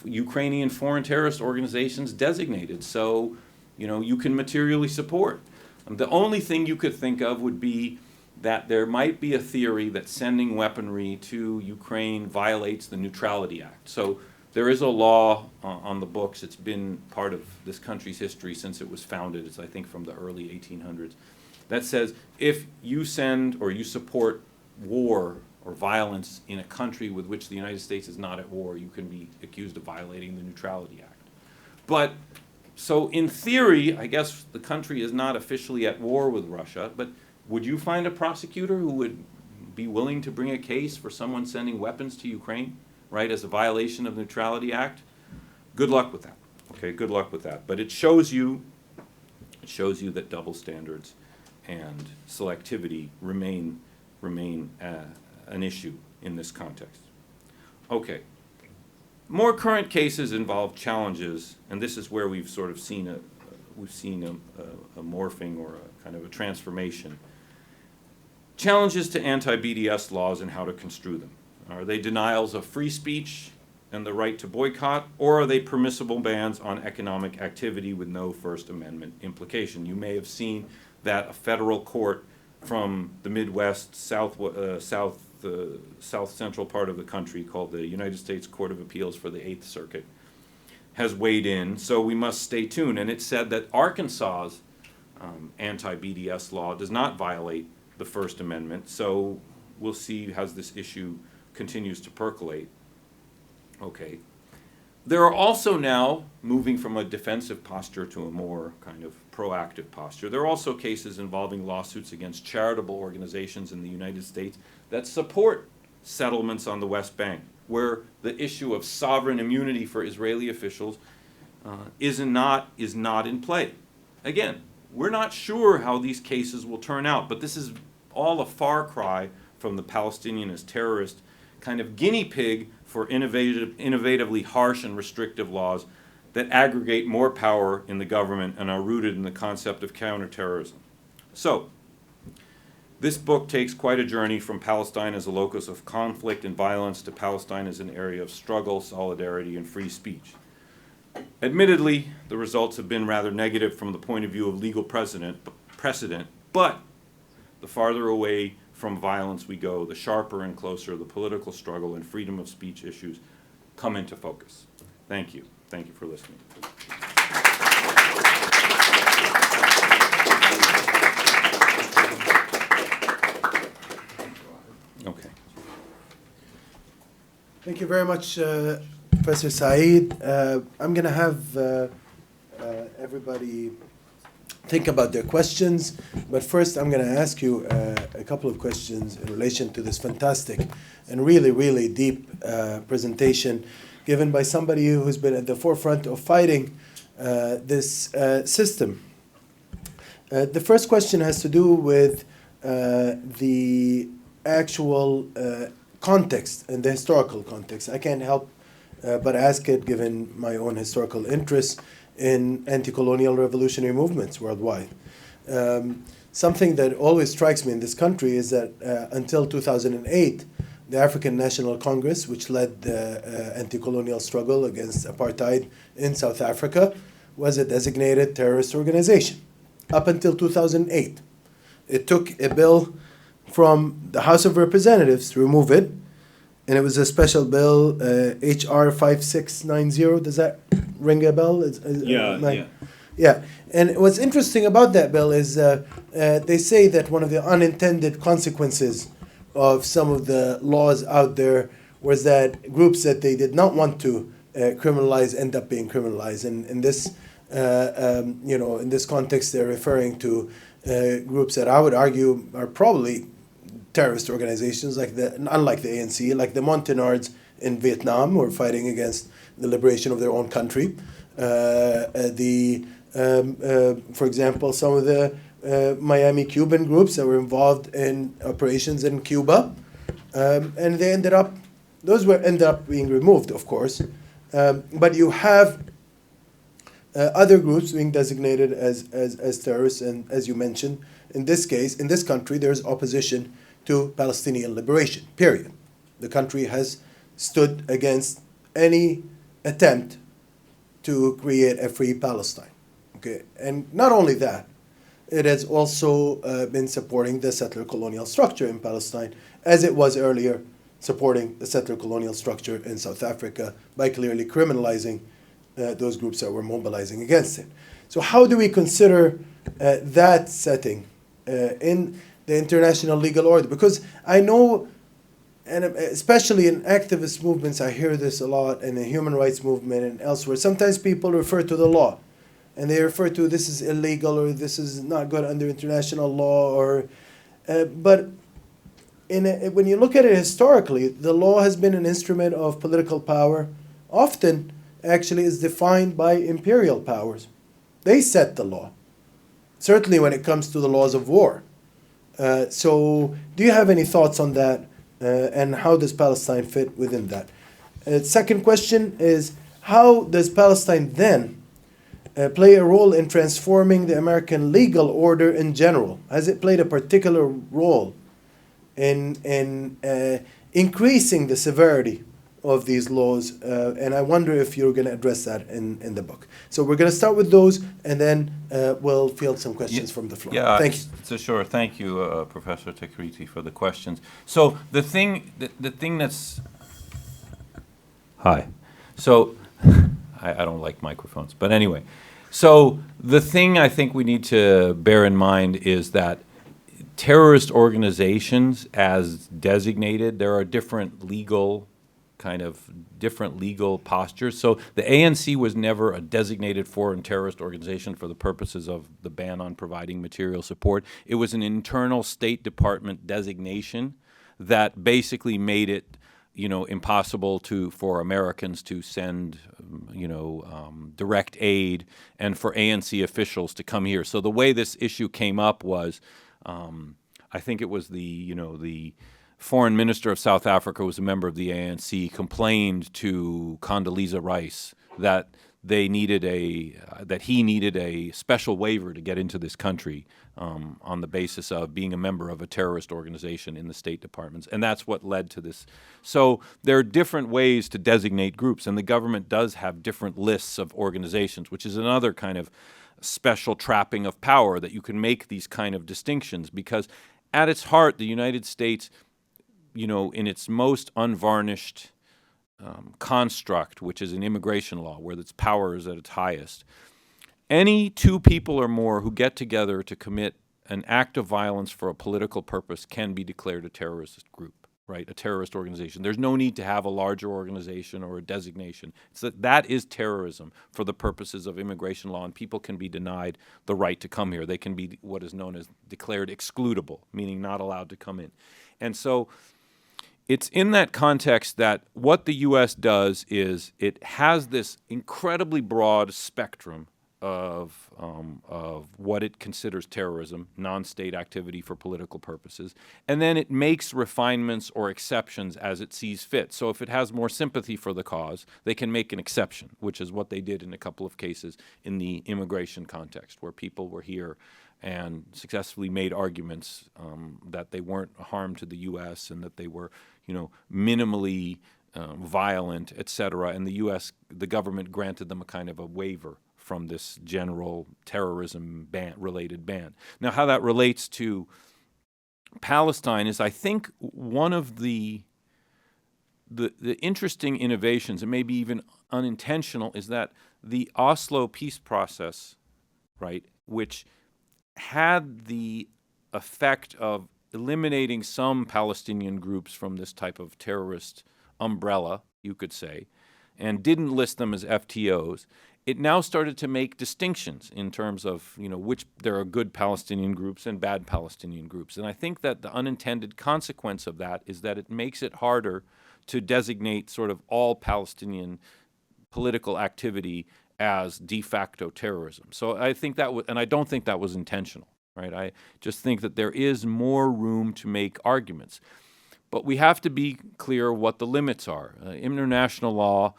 S2: Ukrainian foreign terrorist organizations designated, so you can materially support. The only thing you could think of would be that there might be a theory that sending weaponry to Ukraine violates the Neutrality Act. So there is a law on the books. It's been part of this country's history since it was founded. It's, I think, from the early 1800s. That says if you send or you support war or violence in a country with which the United States is not at war, you can be accused of violating the Neutrality Act. But, so in theory, I guess the country is not officially at war with Russia, but would you find a prosecutor who would be willing to bring a case for someone sending weapons to Ukraine? Right, as a violation of the Neutrality Act? Good luck with that. Okay, good luck with that. But it shows you that double standards and selectivity remain an issue in this context. Okay, more current cases involve challenges, and this is where we've sort of seen a morphing or a kind of a transformation. Challenges to anti-BDS laws and how to construe them. Are they denials of free speech? and the right to boycott, or are they permissible bans on economic activity with no First Amendment implication? You may have seen that a federal court from the Midwest, south central part of the country, called the United States Court of Appeals for the Eighth Circuit, has weighed in, so we must stay tuned. And it said that Arkansas's anti-BDS law does not violate the First Amendment, so we'll see how this issue continues to percolate. Okay. There are also now, moving from a defensive posture to a more kind of proactive posture, there are also cases involving lawsuits against charitable organizations in the United States that support settlements on the West Bank, where the issue of sovereign immunity for Israeli officials is not in play. Again, we're not sure how these cases will turn out, but this is all a far cry from the Palestinian as terrorist kind of guinea pig for innovatively harsh and restrictive laws that aggregate more power in the government and are rooted in the concept of counterterrorism. So, this book takes quite a journey from Palestine as a locus of conflict and violence to Palestine as an area of struggle, solidarity, and free speech. Admittedly, the results have been rather negative from the point of view of legal precedent, but the farther away from violence we go, the sharper and closer the political struggle and freedom of speech issues come into focus. Thank you. Thank you for listening. Okay.
S1: Thank you very much, Professor Said. I'm going to have everybody think about their questions, but first I'm going to ask you a couple of questions in relation to this fantastic and really, really deep presentation given by somebody who's been at the forefront of fighting this system. The first question has to do with the actual context and the historical context. I can't help but ask it given my own historical interest in anti-colonial revolutionary movements worldwide. Something that always strikes me in this country is that until 2008, the African National Congress, which led the anti-colonial struggle against apartheid in South Africa, was a designated terrorist organization. Up until 2008. It took a bill from the House of Representatives to remove it, and it was a special bill, HR 5690. Does that ring a bell? Yeah. And what's interesting about that bill is they say that one of the unintended consequences of some of the laws out there was that groups that they did not want to criminalize end up being criminalized. And in this, in this context, they're referring to groups that I would argue are probably terrorist organizations, unlike the ANC, like the Montagnards in Vietnam, who are fighting against the liberation of their own country. For example, some of the Miami Cuban groups that were involved in operations in Cuba, and they ended up being removed, of course. But you have other groups being designated as terrorists, and as you mentioned, in this case, in this country, there's opposition to Palestinian liberation, period. The country has stood against any attempt to create a free Palestine. Okay, and not only that, it has also been supporting the settler colonial structure in Palestine, as it was earlier supporting the settler colonial structure in South Africa by clearly criminalizing those groups that were mobilizing against it. So how do we consider that setting in the international legal order? Because I know, and especially in activist movements, I hear this a lot, in the human rights movement and elsewhere. Sometimes people refer to the law, and they refer to this is illegal or this is not good under international law. But when you look at it historically, the law has been an instrument of political power. Often, actually, is defined by imperial powers. They set the law, certainly when it comes to the laws of war. So do you have any thoughts on that, and how does Palestine fit within that? Second question is, how does Palestine then play a role in transforming the American legal order in general? Has it played a particular role in increasing the severity of these laws, and I wonder if you're going to address that in the book. So we're going to start with those, and then we'll field some questions from the floor.
S2: Yeah,
S1: Thank you.
S2: So sure. Thank you, Professor Takriti, for the questions. So the thing that's hi. So I don't like microphones, but anyway. So the thing I think we need to bear in mind is that terrorist organizations, as designated, there are different legal postures. So the ANC was never a designated foreign terrorist organization for the purposes of the ban on providing material support. It was an internal State Department designation that basically made it, impossible for Americans to send, direct aid and for ANC officials to come here. So the way this issue came up was, I think it was the foreign minister of South Africa was a member of the ANC, complained to Condoleezza Rice that he needed a special waiver to get into this country on the basis of being a member of a terrorist organization in the State Departments. And that's what led to this. So there are different ways to designate groups, and the government does have different lists of organizations, which is another kind of special trapping of power, that you can make these kind of distinctions, because at its heart, the United States, in its most unvarnished construct, which is an immigration law, where its power is at its highest, any two people or more who get together to commit an act of violence for a political purpose can be declared a terrorist group, right? A terrorist organization. There's no need to have a larger organization or a designation. It's that is terrorism for the purposes of immigration law, and people can be denied the right to come here. They can be what is known as declared excludable, meaning not allowed to come in. And so it's in that context that what the U.S. does is it has this incredibly broad spectrum of what it considers terrorism, non-state activity for political purposes, and then it makes refinements or exceptions as it sees fit. So if it has more sympathy for the cause, they can make an exception, which is what they did in a couple of cases in the immigration context, where people were here and successfully made arguments that they weren't a harm to the U.S. and that they were, minimally violent, et cetera. And the government granted them a kind of a waiver from this general terrorism related ban. Now, how that relates to Palestine is, I think, one of the interesting innovations, and maybe even unintentional, is that the Oslo peace process, right, which had the effect of eliminating some Palestinian groups from this type of terrorist umbrella, you could say, and didn't list them as FTOs, it now started to make distinctions in terms of, which there are good Palestinian groups and bad Palestinian groups. And I think that the unintended consequence of that is that it makes it harder to designate sort of all Palestinian political activity as de facto terrorism. So I think that and I don't think that was intentional, right? I just think that there is more room to make arguments. But we have to be clear what the limits are. International law,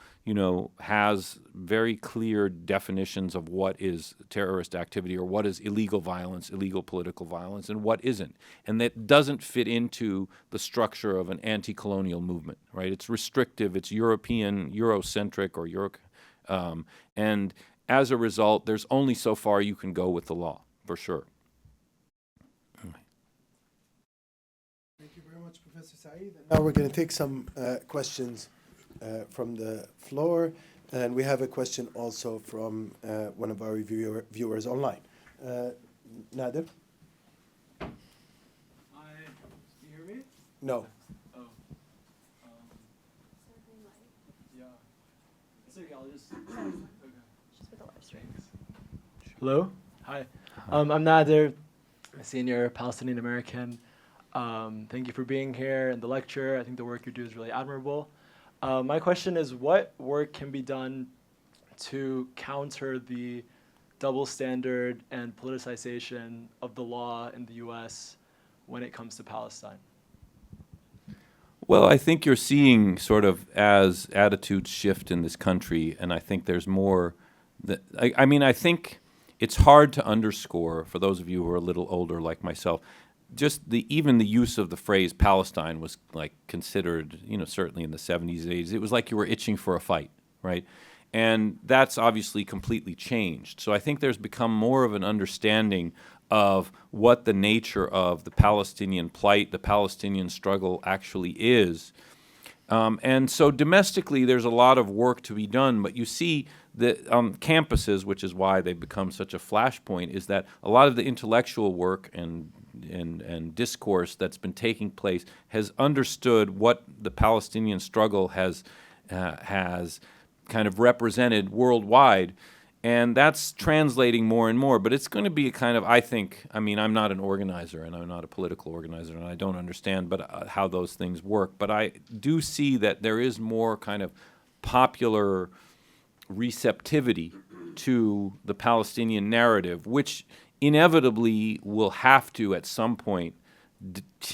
S2: has very clear definitions of what is terrorist activity or what is illegal violence, illegal political violence, and what isn't. And that doesn't fit into the structure of an anti-colonial movement, right? It's restrictive, it's European, Eurocentric, or and as a result, there's only so far you can go with the law, for sure.
S1: Thank you very much, Professor Said. And now we're going to take some questions from the floor, and we have a question also from one of our viewers online. Nader?
S3: Can you hear me?
S1: No.
S3: Oh. Yeah. It's okay, I'll just... Okay.
S4: Just for the live stream.
S3: Hello? Hi. I'm Nader, a senior Palestinian American. Thank you for being here and the lecture. I think the work you do is really admirable. My question is, what work can be done to counter the double standard and politicization of the law in the U.S. when it comes to Palestine?
S2: Well, I think you're seeing sort of as attitudes shift in this country, and I think there's more that, I think it's hard to underscore, for those of you who are a little older like myself, just even the use of the phrase Palestine was like considered, certainly in the 70s and 80s, it was like you were itching for a fight, right? And that's obviously completely changed. So I think there's become more of an understanding of what the nature of the Palestinian plight, the Palestinian struggle actually is. And so domestically, there's a lot of work to be done, but you see that on campuses, which is why they've become such a flashpoint, is that a lot of the intellectual work and discourse that's been taking place has understood what the Palestinian struggle has kind of represented worldwide, and that's translating more and more. But it's going to be a kind of, I'm not an organizer, and I'm not a political organizer, and I don't understand how those things work. But I do see that there is more kind of popular receptivity to the Palestinian narrative, which inevitably will have to, at some point,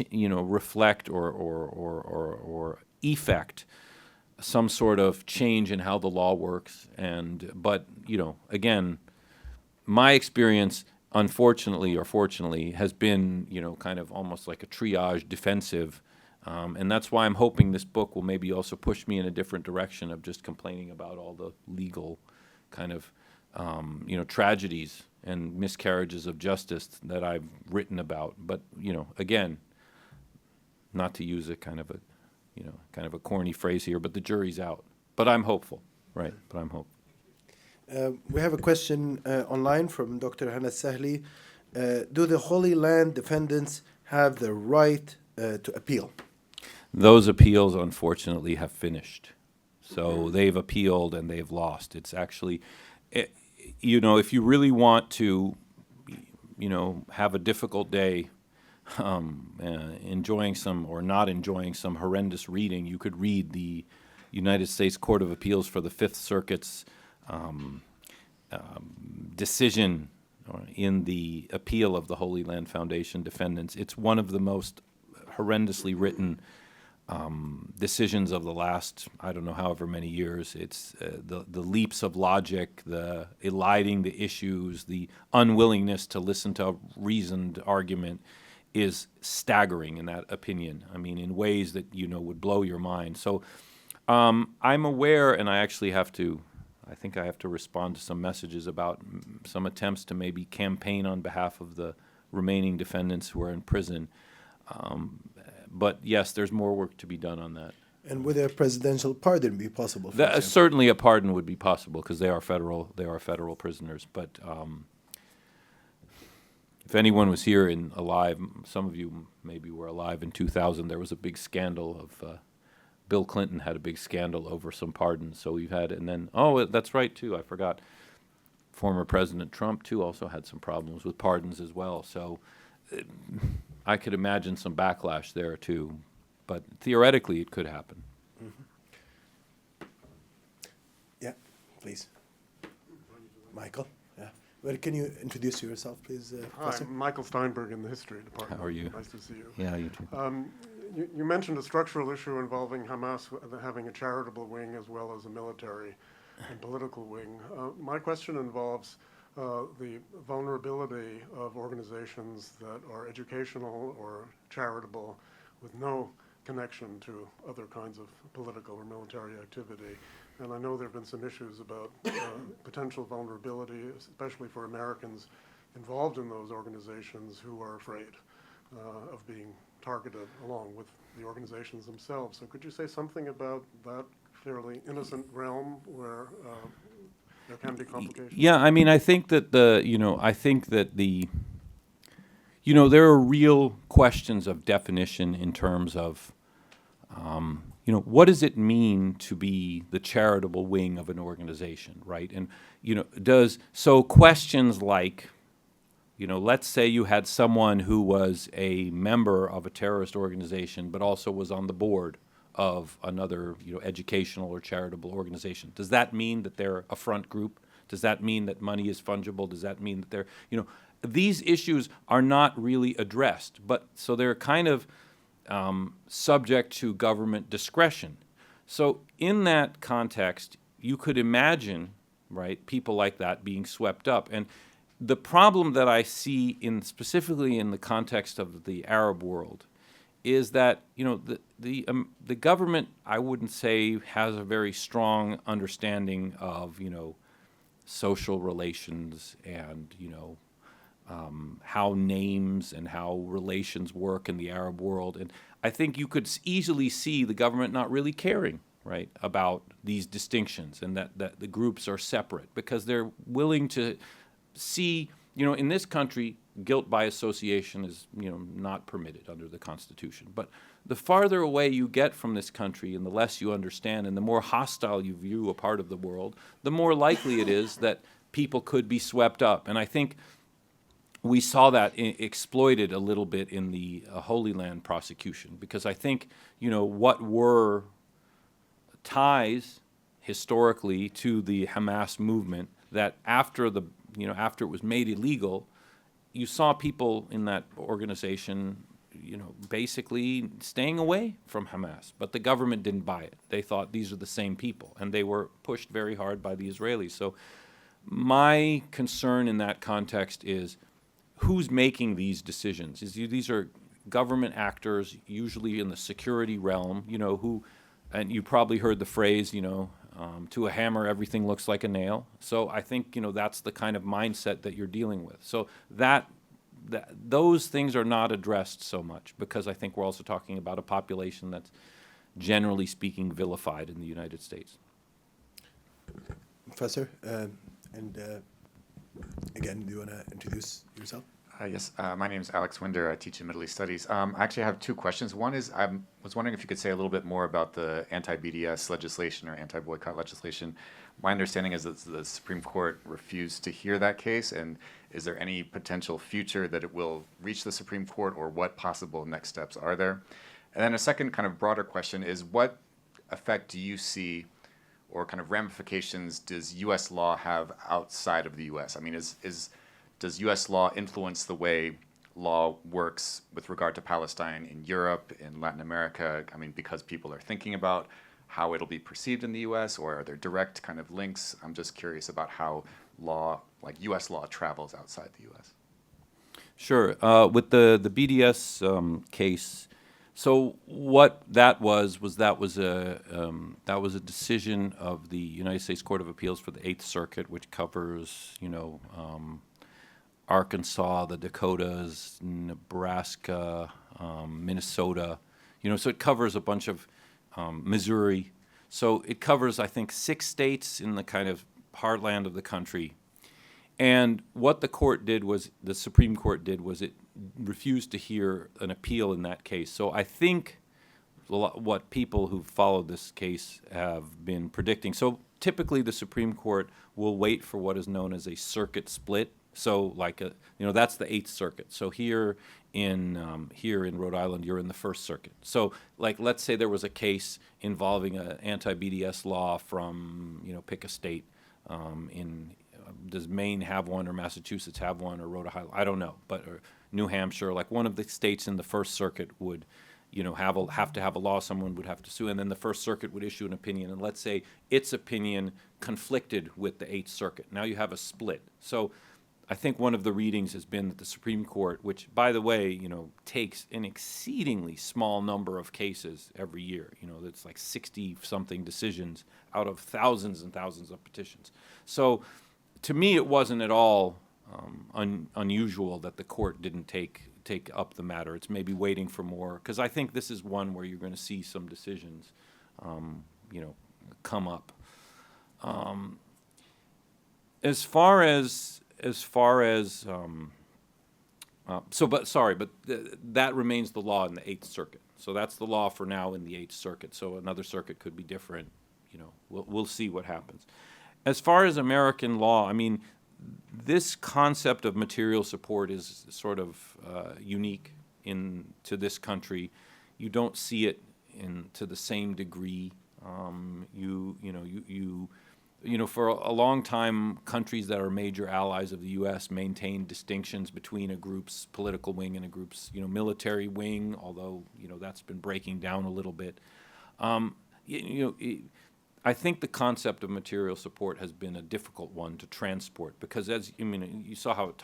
S2: reflect or effect some sort of change in how the law works. But again, my experience, unfortunately or fortunately, has been kind of almost like a triage defensive, and that's why I'm hoping this book will maybe also push me in a different direction of just complaining about all the legal kind of tragedies and miscarriages of justice that I've written about. But again, not to use a kind of a corny phrase here, but the jury's out. But I'm hopeful, right? But I'm hopeful.
S1: We have a question online from Dr. Hannah Sahli. Do the Holy Land defendants have the right to appeal?
S2: Those appeals, unfortunately, have finished. So they've appealed and they've lost. It's actually, if you really want to, have a difficult day enjoying some or not enjoying some horrendous reading, you could read the United States Court of Appeals for the Fifth Circuit's decision in the appeal of the Holy Land Foundation defendants. It's one of the most horrendously written decisions of the last, I don't know, however many years. It's the leaps of logic, the eliding the issues, the unwillingness to listen to a reasoned argument is staggering in that opinion. I mean, in ways that, would blow your mind. So I'm aware, and I think I have to respond to some messages about some attempts to maybe campaign on behalf of the remaining defendants who are in prison. But yes, there's more work to be done on that.
S1: And would a presidential pardon be possible?
S2: Certainly a pardon would be possible because they are federal prisoners. But if anyone was here alive, some of you maybe were alive in 2000, there was a big scandal of Bill Clinton had a big scandal over some pardons. So we've had, and then, that's right too, I forgot. Former President Trump too also had some problems with pardons as well. So I could imagine some backlash there too, but theoretically it could happen.
S1: Mm-hmm. Yeah, please. Michael, yeah. Well, can you introduce yourself, please, Professor?
S4: Hi, I'm Michael Steinberg in the History Department.
S2: How are you?
S4: Nice to see you.
S2: Yeah, you too.
S4: You mentioned a structural issue involving Hamas having a charitable wing as well as a military and political wing. My question involves the vulnerability of organizations that are educational or charitable with no connection to other kinds of political or military activity. And I know there have been some issues about potential vulnerability, especially for Americans involved in those organizations who are afraid of being targeted along with the organizations themselves. So could you say something about that fairly innocent realm where there can be complications?
S2: Yeah, I mean, I think that there are real questions of definition in terms of, what does it mean to be the charitable wing of an organization, right? And, so questions like, let's say you had someone who was a member of a terrorist organization but also was on the board of another, educational or charitable organization. Does that mean that they're a front group? Does that mean that money is fungible? Does that mean that they're, these issues are not really addressed, but so they're kind of subject to government discretion. So in that context, you could imagine, right, people like that being swept up. And the problem that I see specifically in the context of the Arab world is that, the government, I wouldn't say, has a very strong understanding of, social relations and, how names and how relations work in the Arab world. And I think you could easily see the government not really caring, right, about these distinctions, and that the groups are separate, because they're willing to see, in this country, guilt by association is, not permitted under the Constitution. But the farther away you get from this country and the less you understand and the more hostile you view a part of the world, the more likely it is that people could be swept up. And I think we saw that exploited a little bit in the Holy Land prosecution, because I think, what were ties historically to the Hamas movement, that after it was made illegal, you saw people in that organization, basically staying away from Hamas. But the government didn't buy it. They thought these are the same people, and they were pushed very hard by the Israelis. So my concern in that context is who's making these decisions. These are government actors, usually in the security realm, who, and you probably heard the phrase, to a hammer, everything looks like a nail. So I think, that's the kind of mindset that you're dealing with. So those things are not addressed so much, because I think we're also talking about a population that's, generally speaking, vilified in the United States.
S1: Professor, again, do you want to introduce yourself?
S5: Yes, my name is Alex Winder. I teach in Middle East Studies. I actually have two questions. One is, I was wondering if you could say a little bit more about the anti-BDS legislation or anti-boycott legislation. My understanding is that the Supreme Court refused to hear that case, and is there any potential future that it will reach the Supreme Court, or what possible next steps are there? And then a second kind of broader question is, what effect do you see, or kind of ramifications does U.S. law have outside of the U.S.? I mean, does U.S. law influence the way law works with regard to Palestine in Europe, in Latin America? I mean, because people are thinking about how it'll be perceived in the U.S., or are there direct kind of links? I'm just curious about how law, like U.S. law, travels outside the U.S.
S2: Sure. With the BDS case, so what that was a decision of the United States Court of Appeals for the Eighth Circuit, which covers, Arkansas, the Dakotas, Nebraska, Minnesota, so it covers a bunch of Missouri. So it covers, I think, 6 states in the kind of heartland of the country. And what the Supreme Court did was it refused to hear an appeal in that case. So I think what people who've followed this case have been predicting. So typically the Supreme Court will wait for what is known as a circuit split. So that's the Eighth Circuit. So here in Rhode Island, you're in the First Circuit. So let's say there was a case involving an anti-BDS law from, pick a state. Does Maine have one, or Massachusetts have one, or Rhode Island? I don't know, or New Hampshire, one of the states in the First Circuit would, have to have a law. Someone would have to sue, and then the First Circuit would issue an opinion. And let's say its opinion conflicted with the Eighth Circuit. Now you have a split. So I think one of the readings has been that the Supreme Court, which, by the way, takes an exceedingly small number of cases every year. It's like 60-something decisions out of thousands and thousands of petitions. So to me, it wasn't at all unusual that the court didn't take up the matter. It's maybe waiting for more, because I think this is one where you're going to see some decisions, come up. That remains the law in the Eighth Circuit. So that's the law for now in the Eighth Circuit. So another circuit could be different. We'll see what happens. As far as American law, I mean, this concept of material support is sort of unique to this country. You don't see it to the same degree. For a long time, countries that are major allies of the U.S. maintain distinctions between a group's political wing and a group's, military wing, although, that's been breaking down a little bit. I think the concept of material support has been a difficult one to transport because, you saw how it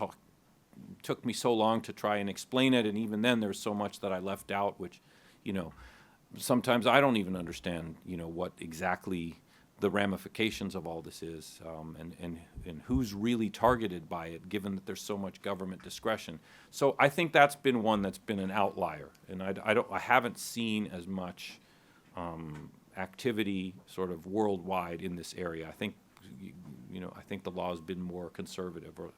S2: took me so long to try and explain it, and even then there's so much that I left out, which, sometimes I don't even understand, what exactly the ramifications of all this is, and who's really targeted by it, given that there's so much government discretion. So I think that's been one that's been an outlier, and I haven't seen as much activity sort of worldwide in this area. I think, I think the law has been more conservative or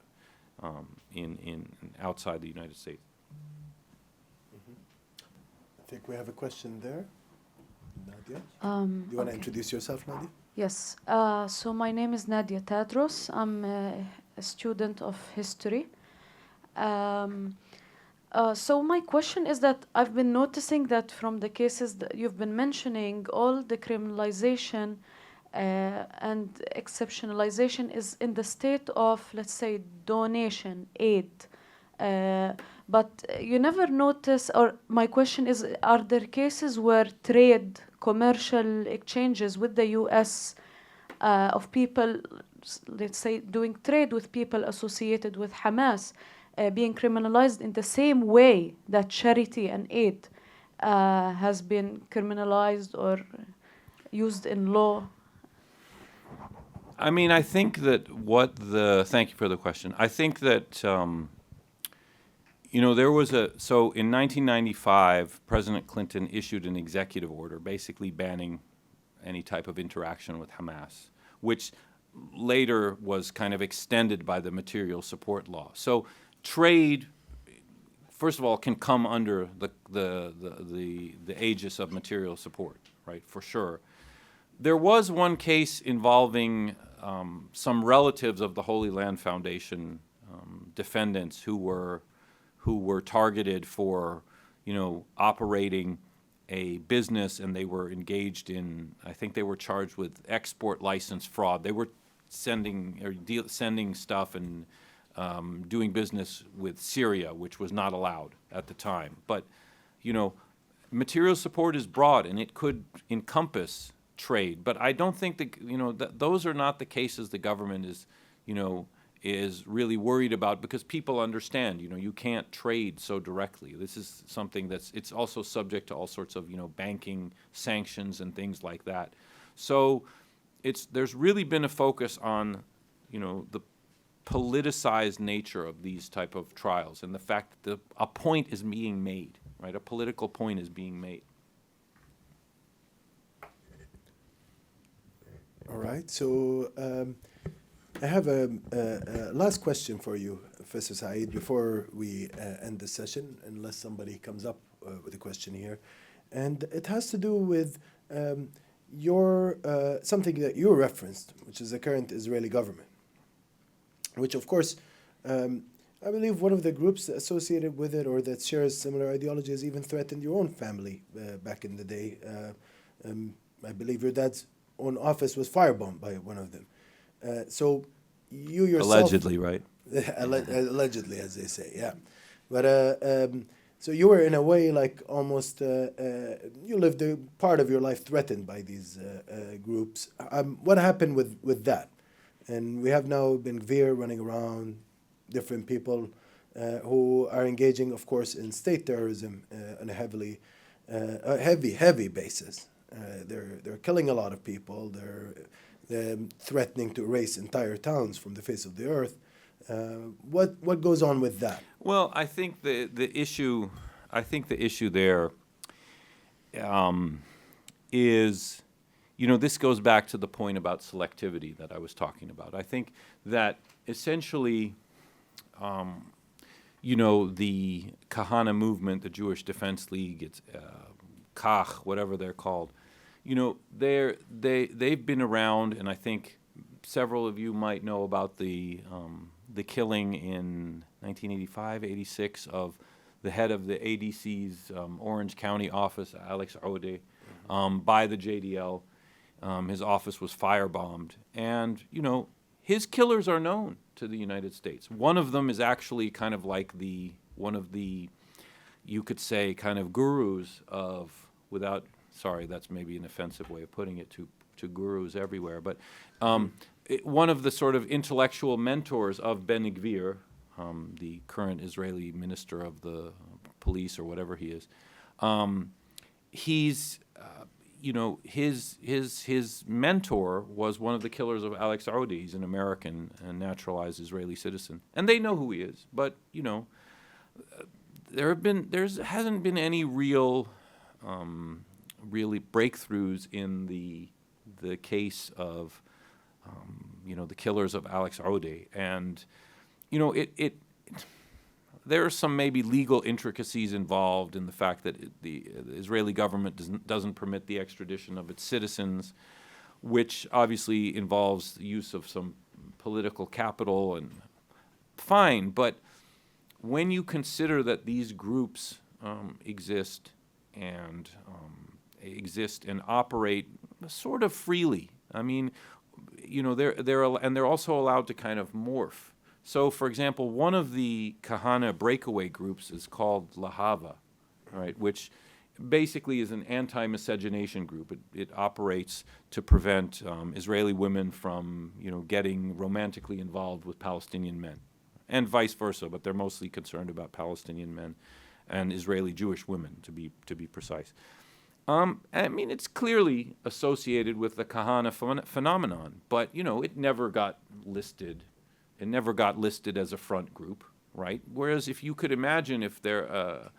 S2: in outside the United States.
S1: I think we have a question there. Nadia? Do you want to introduce yourself, Nadia?
S6: Yes. So my name is Nadia Tadros. I'm a student of history. So my question is that I've been noticing that from the cases that you've been mentioning, all the criminalization and exceptionalization is in the state of, let's say, donation, aid. But you never notice, or my question is, are there cases where trade, commercial exchanges with the U.S. Of people, let's say, doing trade with people associated with Hamas, being criminalized in the same way that charity and aid has been criminalized or used in law?
S2: I mean, I think that thank you for the question. I think that, there was so in 1995, President Clinton issued an executive order basically banning any type of interaction with Hamas, which later was kind of extended by the material support law. So trade, first of all, can come under the aegis of material support, right, for sure. There was one case involving some relatives of the Holy Land Foundation defendants who were targeted for, operating a business, and they were engaged in, I think they were charged with export license fraud. They were sending stuff and doing business with Syria, which was not allowed at the time. But, material support is broad, and it could encompass trade. But I don't think that, those are not the cases the government is really worried about, because people understand, you can't trade so directly. This is something it's also subject to all sorts of, banking sanctions and things like that. So there's really been a focus on, the politicized nature of these type of trials, and the fact that a point is being made, right? A political point is being made.
S1: All right, so I have a last question for you, Professor Said, before we end the session, unless somebody comes up with a question here. And it has to do with something that you referenced, which is the current Israeli government, which, of course, I believe one of the groups associated with it or that shares similar ideologies even threatened your own family back in the day. I believe your dad's own office was firebombed by one of them. So you yourself...
S2: Allegedly, right?
S1: Allegedly, as they say, yeah. But so you were in a way like almost, you lived a part of your life threatened by these groups. What happened with that? And we have now Ben Gvir running around, different people who are engaging, of course, in state terrorism on a heavy basis. They're killing a lot of people. They're threatening to erase entire towns from the face of the earth. What goes on with that?
S2: Well, I think the issue there is, this goes back to the point about selectivity that I was talking about. I think that essentially, the Kahana movement, the Jewish Defense League, it's Kach, whatever they're called, they've been around, and I think several of you might know about the killing in 1985, 86 of the head of the ADC's Orange County office, Alex Ode, by the JDL. His office was firebombed, and his killers are known to the United States. One of them is actually kind of like one of the, you could say, kind of gurus of, sorry, that's maybe an offensive way of putting it, to to gurus everywhere. But one of the sort of intellectual mentors of Ben Gvir, the current Israeli minister of the police or whatever he is, he's his mentor was one of the killers of Alex Audi. He's an American and naturalized Israeli citizen, and they know who he is. But there hasn't been any real really breakthroughs in the case of the killers of Alex Audi, and there are some maybe legal intricacies involved in the fact that the Israeli government doesn't permit the extradition of its citizens, which obviously involves the use of some political capital, and fine. But when you consider that these groups exist and operate sort of freely, I mean, they're also allowed to kind of morph. So, for example, one of the Kahana breakaway groups is called Lahava, right, which basically is an anti-miscegenation group. It operates to prevent Israeli women from, getting romantically involved with Palestinian men, and vice versa. But they're mostly concerned about Palestinian men and Israeli Jewish women, to be precise. I mean, it's clearly associated with the Kahana phenomenon, but it never got listed. It never got listed as a front group, right? Whereas if you could imagine if they're a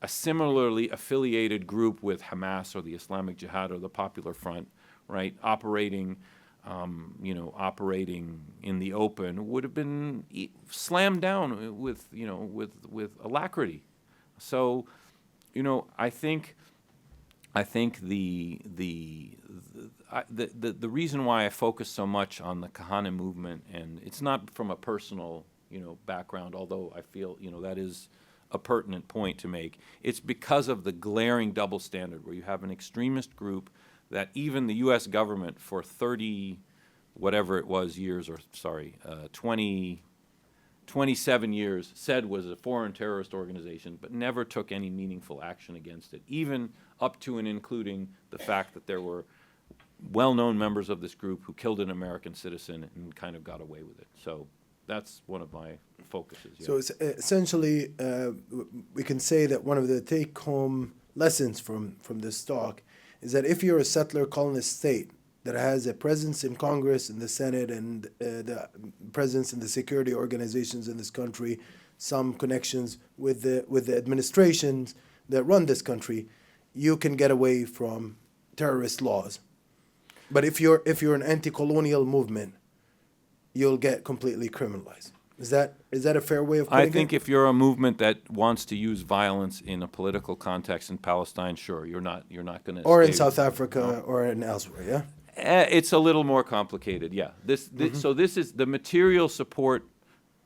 S2: similarly affiliated group with Hamas or the Islamic Jihad or the Popular Front, right, operating in the open, would have been slammed down with alacrity. So, I think the reason why I focus so much on the Kahana movement, and it's not from a personal, background, although I feel, that is a pertinent point to make. It's because of the glaring double standard where you have an extremist group that even the U.S. government for 30, whatever it was years, 27 years said was a foreign terrorist organization, but never took any meaningful action against it, even up to and including the fact that there were well-known members of this group who killed an American citizen and kind of got away with it. So that's one of my focuses. Yeah.
S1: So it's essentially, we can say that one of the take-home lessons from this talk is that if you're a settler colonist state that has a presence in Congress, in the Senate, and the presence in the security organizations in this country, some connections with the administrations that run this country, you can get away from terrorist laws. But if you're an anti-colonial movement, you'll get completely criminalized. Is that a fair way of putting it?
S2: I think if you're a movement that wants to use violence in a political context in Palestine, sure, you're not going to.
S1: Or in South Africa, or in elsewhere, yeah.
S2: It's a little more complicated, yeah. So this is the material support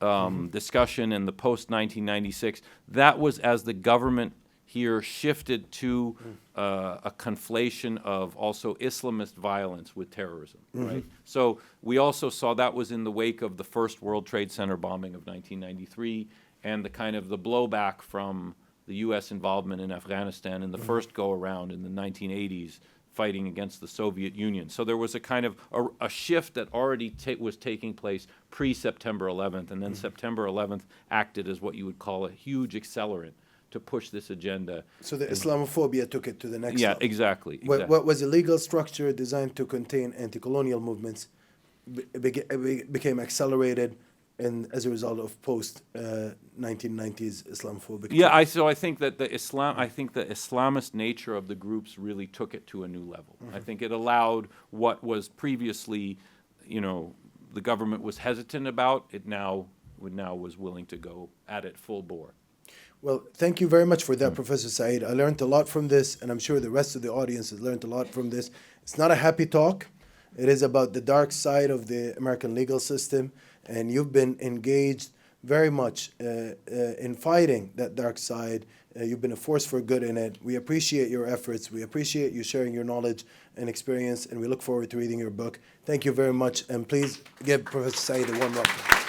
S2: discussion in the post-1996. That was as the government here shifted to a conflation of also Islamist violence with terrorism, right? So we also saw that was in the wake of the first World Trade Center bombing of 1993 and the kind of the blowback from the U.S. involvement in Afghanistan in the first go-around in the 1980s, fighting against the Soviet Union. So there was a kind of a shift that already was taking place pre-September 11th, and then September 11th acted as what you would call a huge accelerant to push this agenda.
S1: So the Islamophobia took it to the next level.
S2: Exactly.
S1: What was a legal structure designed to contain anti-colonial movements became accelerated as a result of post-1990s Islamophobic.
S2: Yeah, so I think that the Islamist nature of the groups really took it to a new level. I think it allowed what was previously, the government was hesitant about, it now was willing to go at it full bore.
S1: Well, thank you very much for that, Professor Said. I learned a lot from this, and I'm sure the rest of the audience has learned a lot from this. It's not a happy talk. It is about the dark side of the American legal system, and you've been engaged very much in fighting that dark side. You've been a force for good in it. We appreciate your efforts. We appreciate you sharing your knowledge and experience, and we look forward to reading your book. Thank you very much, and please give Professor Said a warm welcome.